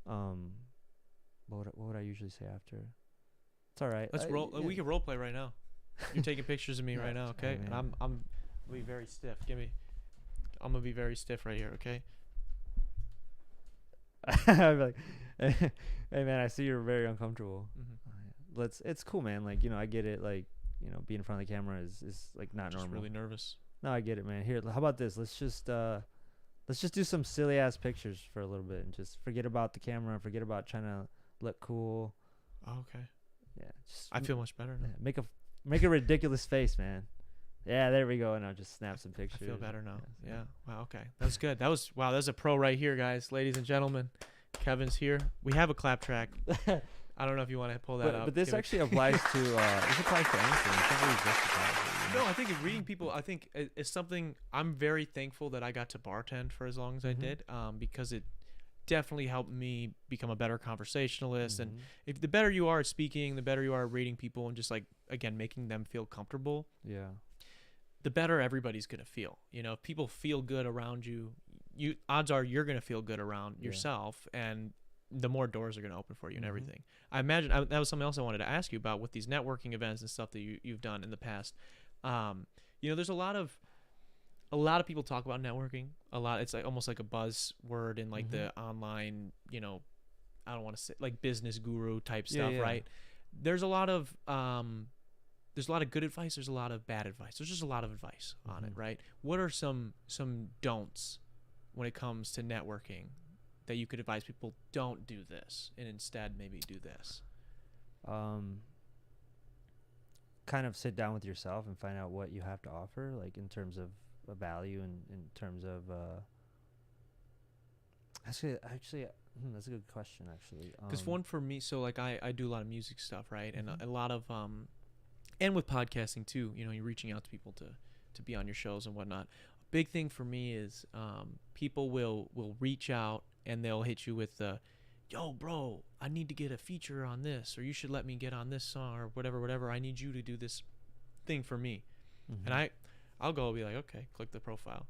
[SPEAKER 2] what would I usually say after? It's all right.
[SPEAKER 1] Let's roll. We can role play right now. You're taking pictures of me right now, okay? And I'm gonna be very stiff. I'm gonna be very stiff right here, okay?
[SPEAKER 2] I'm like, hey man, I see you're very uncomfortable. It's cool, man. Like, you know, I get it. Like, you know, being in front of the camera is like not normal.
[SPEAKER 1] Just really nervous.
[SPEAKER 2] No, I get it, man. Here, how about this? Let's just do some silly ass pictures for a little bit and just forget about the camera, forget about trying to look cool.
[SPEAKER 1] Oh, okay.
[SPEAKER 2] Yeah.
[SPEAKER 1] I feel much better now.
[SPEAKER 2] Yeah, make a ridiculous face, man. Yeah, there we go. And I'll just snap some pictures.
[SPEAKER 1] I feel better now. Yeah. Wow. Okay. That's good. That's a pro right here, guys, ladies and gentlemen. Kevin's here. We have a clap track. I don't know if you want to pull that up.
[SPEAKER 2] But this actually applies to this applies to anything. You can't really justify it.
[SPEAKER 1] No, I think reading people, I think is something I'm very thankful that I got to bartend for as long as I did, because it definitely helped me become a better conversationalist. And if the better you are at speaking, the better you are at reading people, and just like again, making them feel comfortable,
[SPEAKER 2] Yeah.
[SPEAKER 1] the better everybody's going to feel. You know, if people feel good around you, odds are you're going to feel good around yourself, and the more doors are going to open for you and everything. I imagine that was something else I wanted to ask you about with these networking events and stuff that you've done in the past. You know, there's a lot of people talk about networking a lot. It's like almost like a buzzword in like the online, you know, I don't want to say like business guru type stuff, right? There's a lot of good advice. There's a lot of bad advice. There's just a lot of advice on it, right? What are some don'ts when it comes to networking that you could advise people? Don't do this, and instead maybe do this.
[SPEAKER 2] Kind of sit down with yourself and find out what you have to offer, like in terms of value and in terms of actually that's a good question, actually.
[SPEAKER 1] Because one for me, so like I do a lot of music stuff, right? And a lot of and with podcasting too, you know, you're reaching out to people to be on your shows and whatnot. A big thing for me is people will reach out and they'll hit you with the, yo, bro, I need to get a feature on this, or you should let me get on this song, or whatever. I need you to do this thing for me. And I'll go be like, okay, click the profile.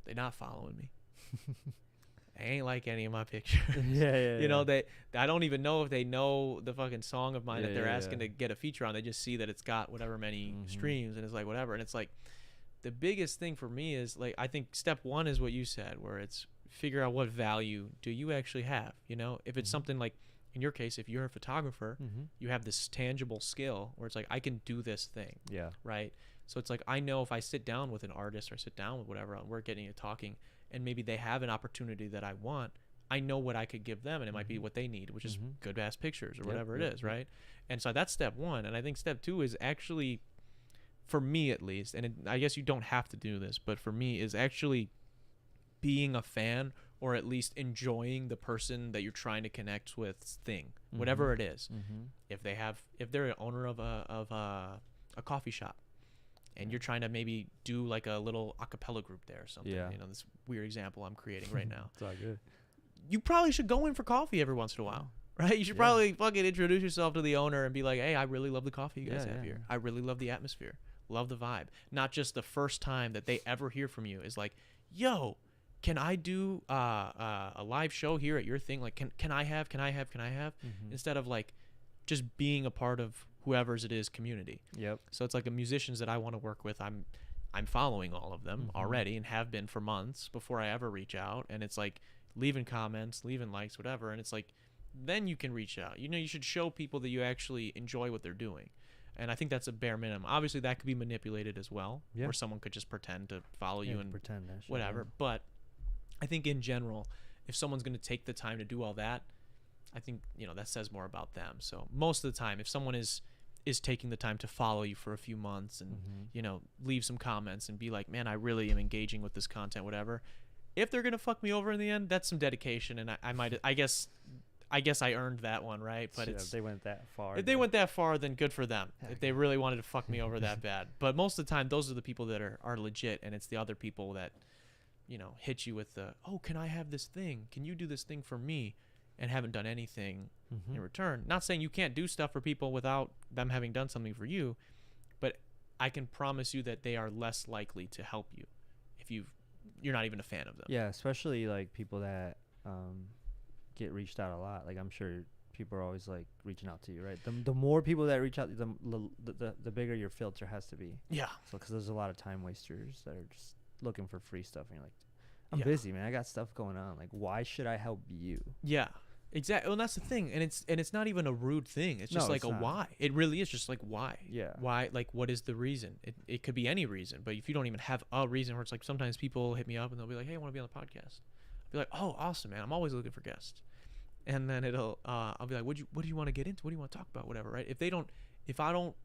[SPEAKER 1] They're not following me. I ain't like any of my pictures. You know, I don't even know if they know the fucking song of mine that they're asking to get a feature on. They just see that it's got whatever many streams, and it's like whatever. And it's like the biggest thing for me is like, I think step one is what you said, where it's figure out what value do you actually have. You know, if it's something like in your case, if you're a photographer, you have this tangible skill where it's like, I can do this thing. Yeah. Right. So it's like, I know if I sit down with an artist or sit down with whatever, we're getting to talking, and maybe they have an opportunity that I want, I know what I could give them, and it might be what they need, which is good ass pictures or whatever it is, right? And so that's step one. And I think step two is actually, for me at least, and I guess you don't have to do this, but for me is actually being a fan, or at least enjoying the person that you're trying to connect with thing, whatever it is. If they're an owner of a coffee shop, and you're trying to maybe do like a little a cappella group there or something, you know, this weird example I'm creating right now.
[SPEAKER 2] It's all good.
[SPEAKER 1] You probably should go in for coffee every once in a while, right? You should probably fucking introduce yourself to the owner and be like, hey, I really love the coffee you guys have here. I really love the atmosphere. Love the vibe. Not just the first time that they ever hear from you is like, yo, can I do a live show here at your thing? Like, can I have? Instead of like just being a part of whoever's it is community. Yep. So it's like the musicians that I want to work with, I'm following all of them already and have been for months before I ever reach out. And it's like leaving comments, leaving likes, whatever. And it's like, then you can reach out. You know, you should show people that you actually enjoy what they're doing. And I think that's a bare minimum. Obviously, that could be manipulated as well, where someone could just pretend to follow you and pretend that shit, whatever. But I think in general, if someone's going to take the time to do all that, I think, you know, that says more about them. So most of the time, if someone is taking the time to follow you for a few months and, you know, leave some comments and be like, man, I really am engaging with this content, whatever. If they're going to fuck me over in the end, that's some dedication. And I guess I earned that one, right? But
[SPEAKER 2] if they went that far.
[SPEAKER 1] If they went that far, then good for them. If they really wanted to fuck me over that bad. But most of the time, those are the people that are legit, and it's the other people that, you know, hit you with the, oh, can I have this thing? Can you do this thing for me? And haven't done anything in return. Not saying you can't do stuff for people without them having done something for you, but I can promise you that they are less likely to help you if you're not even a fan of them.
[SPEAKER 2] Yeah, especially like people that get reached out a lot. Like, I'm sure people are always like reaching out to you, right? The more people that reach out, the bigger your filter has to be. Yeah. So because there's a lot of time wasters that are just looking for free stuff, and you're like, I'm busy, man. I got stuff going on. Like, why should I help you? Yeah.
[SPEAKER 1] Exactly. Well, that's the thing, and it's not even a rude thing. It's just like a why. It really is just like why. Yeah. Why? Like, what is the reason? It could be any reason, but if you don't even have a reason, where it's like sometimes people hit me up and they'll be like, "Hey, I want to be on the podcast." I'll be like, "Oh, awesome, man! I'm always looking for guests." And then I'll be like, "What do you want to get into? What do you want to talk about? Whatever." Right? If I don't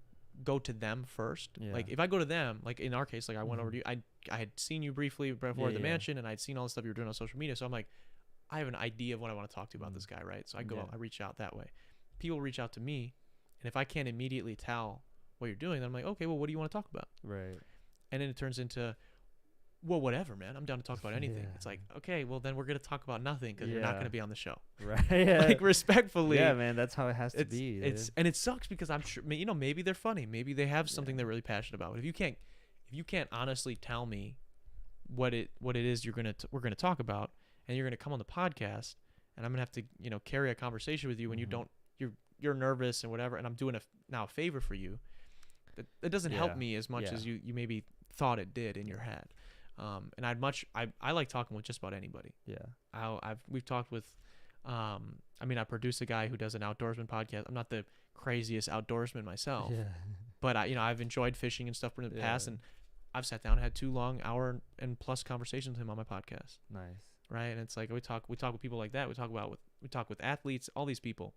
[SPEAKER 1] go to them first, like if I go to them, like in our case, like I went over to you, I had seen you briefly before the mansion, and I'd seen all the stuff you were doing on social media, so I'm like, I have an idea of what I want to talk to you about this guy, right? So I reach out that way. People reach out to me, and if I can't immediately tell what you're doing, then I'm like, okay, well, what do you want to talk about? Right. And then it turns into, well, whatever, man. I'm down to talk about anything.
[SPEAKER 2] Yeah.
[SPEAKER 1] It's like, okay, well, then we're going to talk about nothing because you're not going to be on the show.
[SPEAKER 2] Right.
[SPEAKER 1] Like, respectfully.
[SPEAKER 2] Yeah, man, that's how it has to be.
[SPEAKER 1] And it sucks because I'm sure, you know, maybe they're funny. Maybe they have something they're really passionate about. But if you can't honestly tell me what it is we're going to talk about, and you're going to come on the podcast, and I'm going to have to, you know, carry a conversation with you when you're nervous and whatever, and I'm doing a favor for you. It doesn't help me as much as you maybe thought it did in your head. And I like talking with just about anybody. Yeah. We've talked with, I produce a guy who does an outdoorsman podcast. I'm not the craziest outdoorsman myself, but I've enjoyed fishing and stuff in the past, and I've sat down and had 2 long hour and plus conversations with him on my podcast.
[SPEAKER 2] Nice.
[SPEAKER 1] Right. And it's like, we talk with people like that. We talk with athletes, all these people.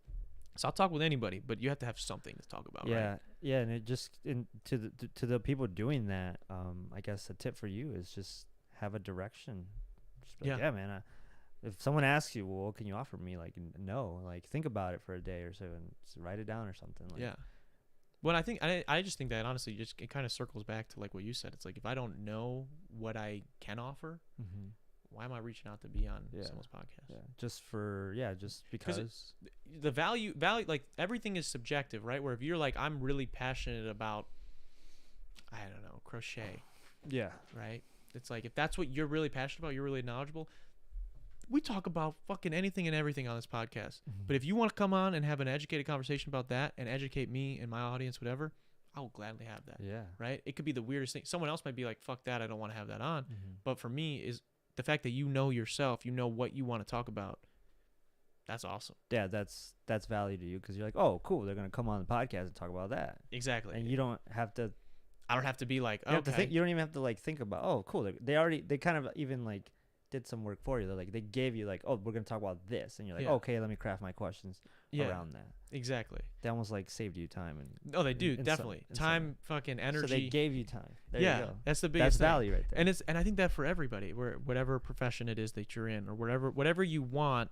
[SPEAKER 1] So I'll talk with anybody, but you have to have something to talk about, right?
[SPEAKER 2] Yeah, and it just to the people doing that, I guess a tip for you is just have a direction. Just be like, yeah, man. If someone asks you, well, what can you offer me? Like, no, like think about it for a day or so and just write it down or something. Like,
[SPEAKER 1] yeah. Well, I just think that honestly, it kind of circles back to like what you said. It's like if I don't know what I can offer. Mm-hmm. Why am I reaching out to be on someone's podcast?
[SPEAKER 2] Yeah, just because
[SPEAKER 1] the value, like everything is subjective, right? Where if you're like, I'm really passionate about, I don't know, crochet.
[SPEAKER 2] Yeah.
[SPEAKER 1] Right. It's like, if that's what you're really passionate about, you're really knowledgeable. We talk about fucking anything and everything on this podcast. Mm-hmm. But if you want to come on and have an educated conversation about that and educate me and my audience, whatever, I will gladly have that.
[SPEAKER 2] Yeah.
[SPEAKER 1] Right. It could be the weirdest thing. Someone else might be like, fuck that, I don't want to have that on. Mm-hmm. But for me is the fact that you know yourself, you know what you want to talk about. That's awesome.
[SPEAKER 2] Yeah, that's value to you because you're like, oh, cool, they're gonna come on the podcast and talk about that.
[SPEAKER 1] Exactly.
[SPEAKER 2] And you don't have to.
[SPEAKER 1] I don't have to be like,
[SPEAKER 2] okay. You don't even have to like think about. Oh, cool. They kind of even like did some work for you. They gave you like, oh, we're gonna talk about this, and you're like, okay, let me craft my questions around that.
[SPEAKER 1] Exactly.
[SPEAKER 2] They almost like saved you time and.
[SPEAKER 1] Oh, they do definitely time, fucking energy.
[SPEAKER 2] So they gave you time. There you go.
[SPEAKER 1] That's the biggest.
[SPEAKER 2] That's value right there.
[SPEAKER 1] And I think that for everybody, whatever profession it is that you're in, or whatever you want,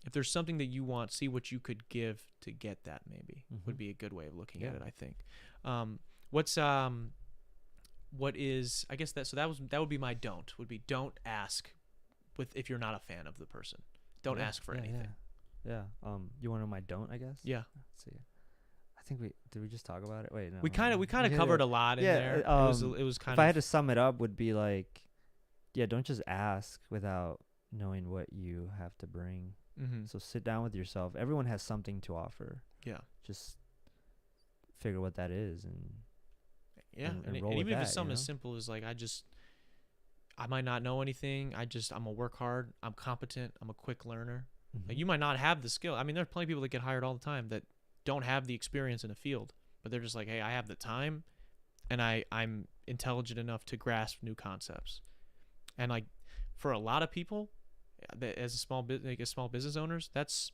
[SPEAKER 1] if there's something that you want, see what you could give to get that. Maybe would be a good way of looking at it. I think. What is, I guess that would be my don't ask if you're not a fan of the person. Don't ask for anything.
[SPEAKER 2] Yeah. You want to know my don't, I guess?
[SPEAKER 1] Yeah.
[SPEAKER 2] Let's see. I think did we just talk about it? Wait, no.
[SPEAKER 1] We kind of covered a lot in there. It was kind of.
[SPEAKER 2] If I had to sum it up, would be like, don't just ask without knowing what you have to bring. Mm-hmm. So sit down with yourself. Everyone has something to offer. Yeah. Just figure what that is and
[SPEAKER 1] even if it's something as simple as like, I might not know anything. I'm gonna work hard. I'm competent. I'm a quick learner. Mm-hmm. Like, you might not have the skill. I mean, there's plenty of people that get hired all the time that don't have the experience in a field, but they're just like, hey, I have the time and I'm intelligent enough to grasp new concepts. And like, for a lot of people, as small business owners, that's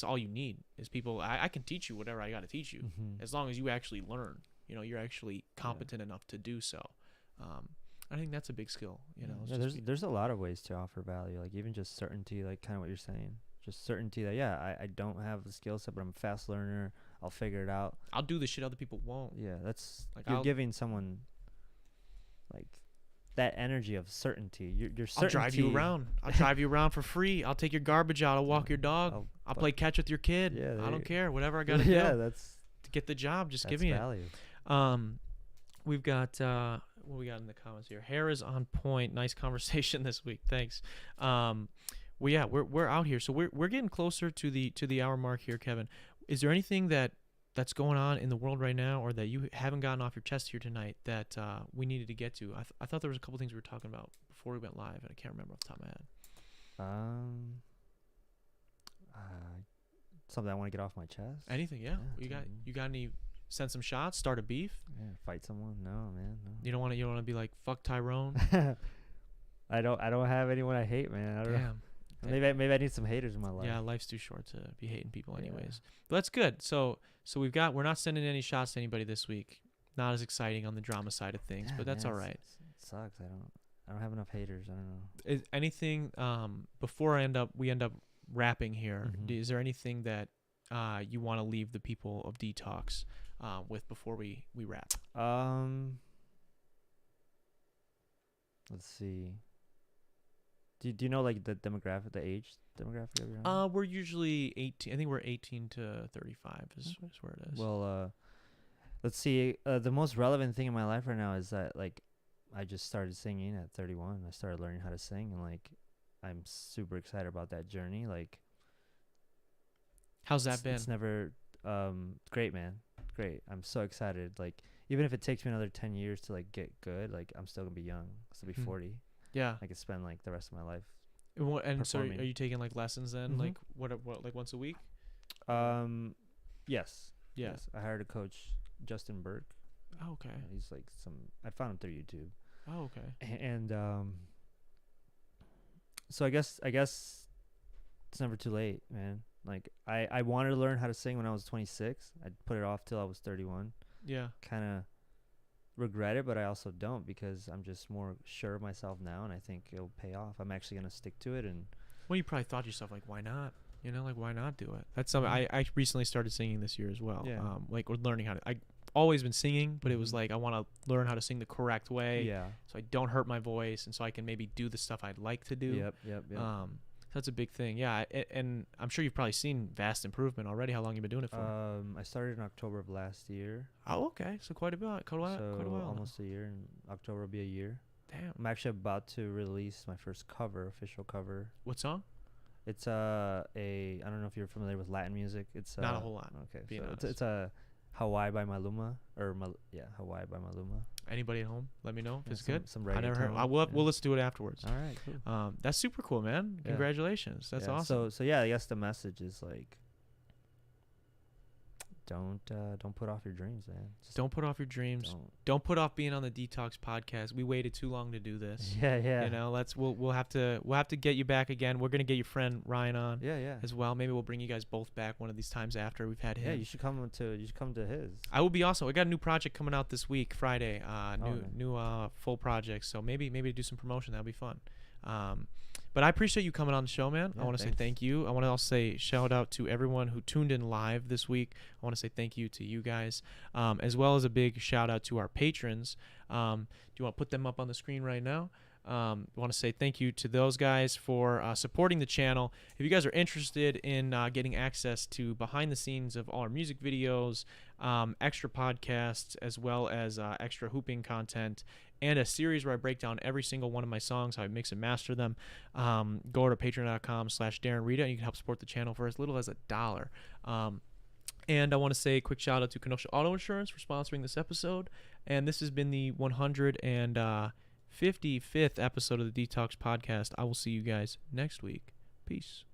[SPEAKER 1] all you need is people. I can teach you whatever I got to teach you, as long as you actually learn. You're actually competent enough to do so. I think that's a big skill.
[SPEAKER 2] There's a lot of ways to offer value, like even just certainty, like kind of what you're saying. Just certainty that I don't have the skill set, but I'm a fast learner. I'll figure it out.
[SPEAKER 1] I'll do the shit other people won't.
[SPEAKER 2] Yeah, that's like you're giving someone like that energy of certainty. Your certainty.
[SPEAKER 1] I'll drive you around for free. I'll take your garbage out. I'll walk your dog. I'll play catch with your kid. Yeah, I don't care. Whatever I gotta do.
[SPEAKER 2] Yeah, that's
[SPEAKER 1] to get the job. Just give me
[SPEAKER 2] value.
[SPEAKER 1] We've got what we got in the comments here. Hair is on point. Nice conversation this week. Thanks. We're out here, so we're getting closer to the hour mark here, Kevin. Is there anything that's going on in the world right now, or that you haven't gotten off your chest here tonight that we needed to get to? I thought there was a couple things we were talking about before we went live, and I can't remember off the top of my
[SPEAKER 2] head. Something I want to get off my chest.
[SPEAKER 1] Anything? Yeah. You got any? Send some shots. Start a beef.
[SPEAKER 2] Yeah. Fight someone? No, man. No.
[SPEAKER 1] You don't want to be like, fuck Tyrone.
[SPEAKER 2] I don't have anyone I hate, man. I don't know. Maybe I need some haters in my life.
[SPEAKER 1] Yeah, life's too short to be hating people anyways. But that's good. So we're not sending any shots to anybody this week. Not as exciting on the drama side of things, but that's all right.
[SPEAKER 2] It sucks. I don't have enough haters. I don't know.
[SPEAKER 1] Is anything before we end up wrapping here? Mm-hmm. Is there anything that you want to leave the people of dtalks with before we wrap?
[SPEAKER 2] Let's see. Do you know like the demographic, the age demographic of your audience?
[SPEAKER 1] We're usually 18. I think we're 18 to 35 is where it is.
[SPEAKER 2] Well, let's see. The most relevant thing in my life right now is that like I just started singing at 31. I started learning how to sing, and like I'm super excited about that journey. Like,
[SPEAKER 1] how's that been?
[SPEAKER 2] It's never great, man. Great. I'm so excited. Like, even if it takes me another 10 years to like get good, like I'm still gonna be young. I'll still be 40.
[SPEAKER 1] Yeah.
[SPEAKER 2] I could spend like the rest of my life.
[SPEAKER 1] And so are you taking like lessons then? Like what like once a week?
[SPEAKER 2] Yes.
[SPEAKER 1] Yeah.
[SPEAKER 2] Yes. I hired a coach, Justin Burke.
[SPEAKER 1] Oh, okay.
[SPEAKER 2] He's like I found him through YouTube.
[SPEAKER 1] Oh, okay.
[SPEAKER 2] And so I guess it's never too late, man. Like I wanted to learn how to sing when I was 26. I put it off till I was 31.
[SPEAKER 1] Yeah.
[SPEAKER 2] Kind of regret it, but I also don't, because I'm just more sure of myself now, and I think it'll pay off. I'm actually gonna stick to it. And
[SPEAKER 1] well, you probably thought to yourself like, why not? You know, like why not do it? That's something I recently started singing this year as well.
[SPEAKER 2] Yeah.
[SPEAKER 1] Like we're learning how to. I always been singing, but it was like I want to learn how to sing the correct way.
[SPEAKER 2] Yeah.
[SPEAKER 1] So I don't hurt my voice, and so I can maybe do the stuff I'd like to do.
[SPEAKER 2] Yep.
[SPEAKER 1] So that's a big thing. Yeah, and I'm sure you've probably seen vast improvement already. How long you been doing it for?
[SPEAKER 2] I started in October of last year.
[SPEAKER 1] Oh, okay. So quite a while.
[SPEAKER 2] Almost a year. In October will be a year.
[SPEAKER 1] Damn.
[SPEAKER 2] I'm actually about to release my first official cover.
[SPEAKER 1] What song?
[SPEAKER 2] It's I don't know if you're familiar with Latin music. It's
[SPEAKER 1] not a whole lot.
[SPEAKER 2] Okay, so it's a Hawaii by Maluma, Hawaii by Maluma.
[SPEAKER 1] Anybody at home? Let me know if it's good.
[SPEAKER 2] Some
[SPEAKER 1] I never heard. We'll listen to it afterwards.
[SPEAKER 2] All right, cool.
[SPEAKER 1] That's super cool, man. Congratulations. That's awesome.
[SPEAKER 2] So yeah, I guess the message is like, don't put off your dreams, man.
[SPEAKER 1] Just don't put off your dreams. Don't put off being on the Dtalks podcast. We waited too long to do this.
[SPEAKER 2] Yeah.
[SPEAKER 1] You know, we'll have to get you back again. We're gonna get your friend Ryan on.
[SPEAKER 2] Yeah.
[SPEAKER 1] As well. Maybe we'll bring you guys both back one of these times after we've had him.
[SPEAKER 2] Yeah, you should come to his.
[SPEAKER 1] I will be awesome. We got a new project coming out this week, Friday. New full project. So maybe do some promotion. That'll be fun. But I appreciate you coming on the show, man.
[SPEAKER 2] Yeah,
[SPEAKER 1] I want to say thank you. I want to also say shout out to everyone who tuned in live this week. I want to say thank you to you guys, as well as a big shout out to our patrons. Do you want to put them up on the screen right now? I want to say thank you to those guys for supporting the channel. If you guys are interested in getting access to behind the scenes of all our music videos, extra podcasts, as well as extra hooping content, and a series where I break down every single one of my songs, how I mix and master them, go to patreon.com/Darren Rita, and you can help support the channel for as little as $1. And I want to say a quick shout out to Kenosha Auto Insurance for sponsoring this episode. And this has been the 155th episode of the Dtalks podcast. I will see you guys next week. Peace.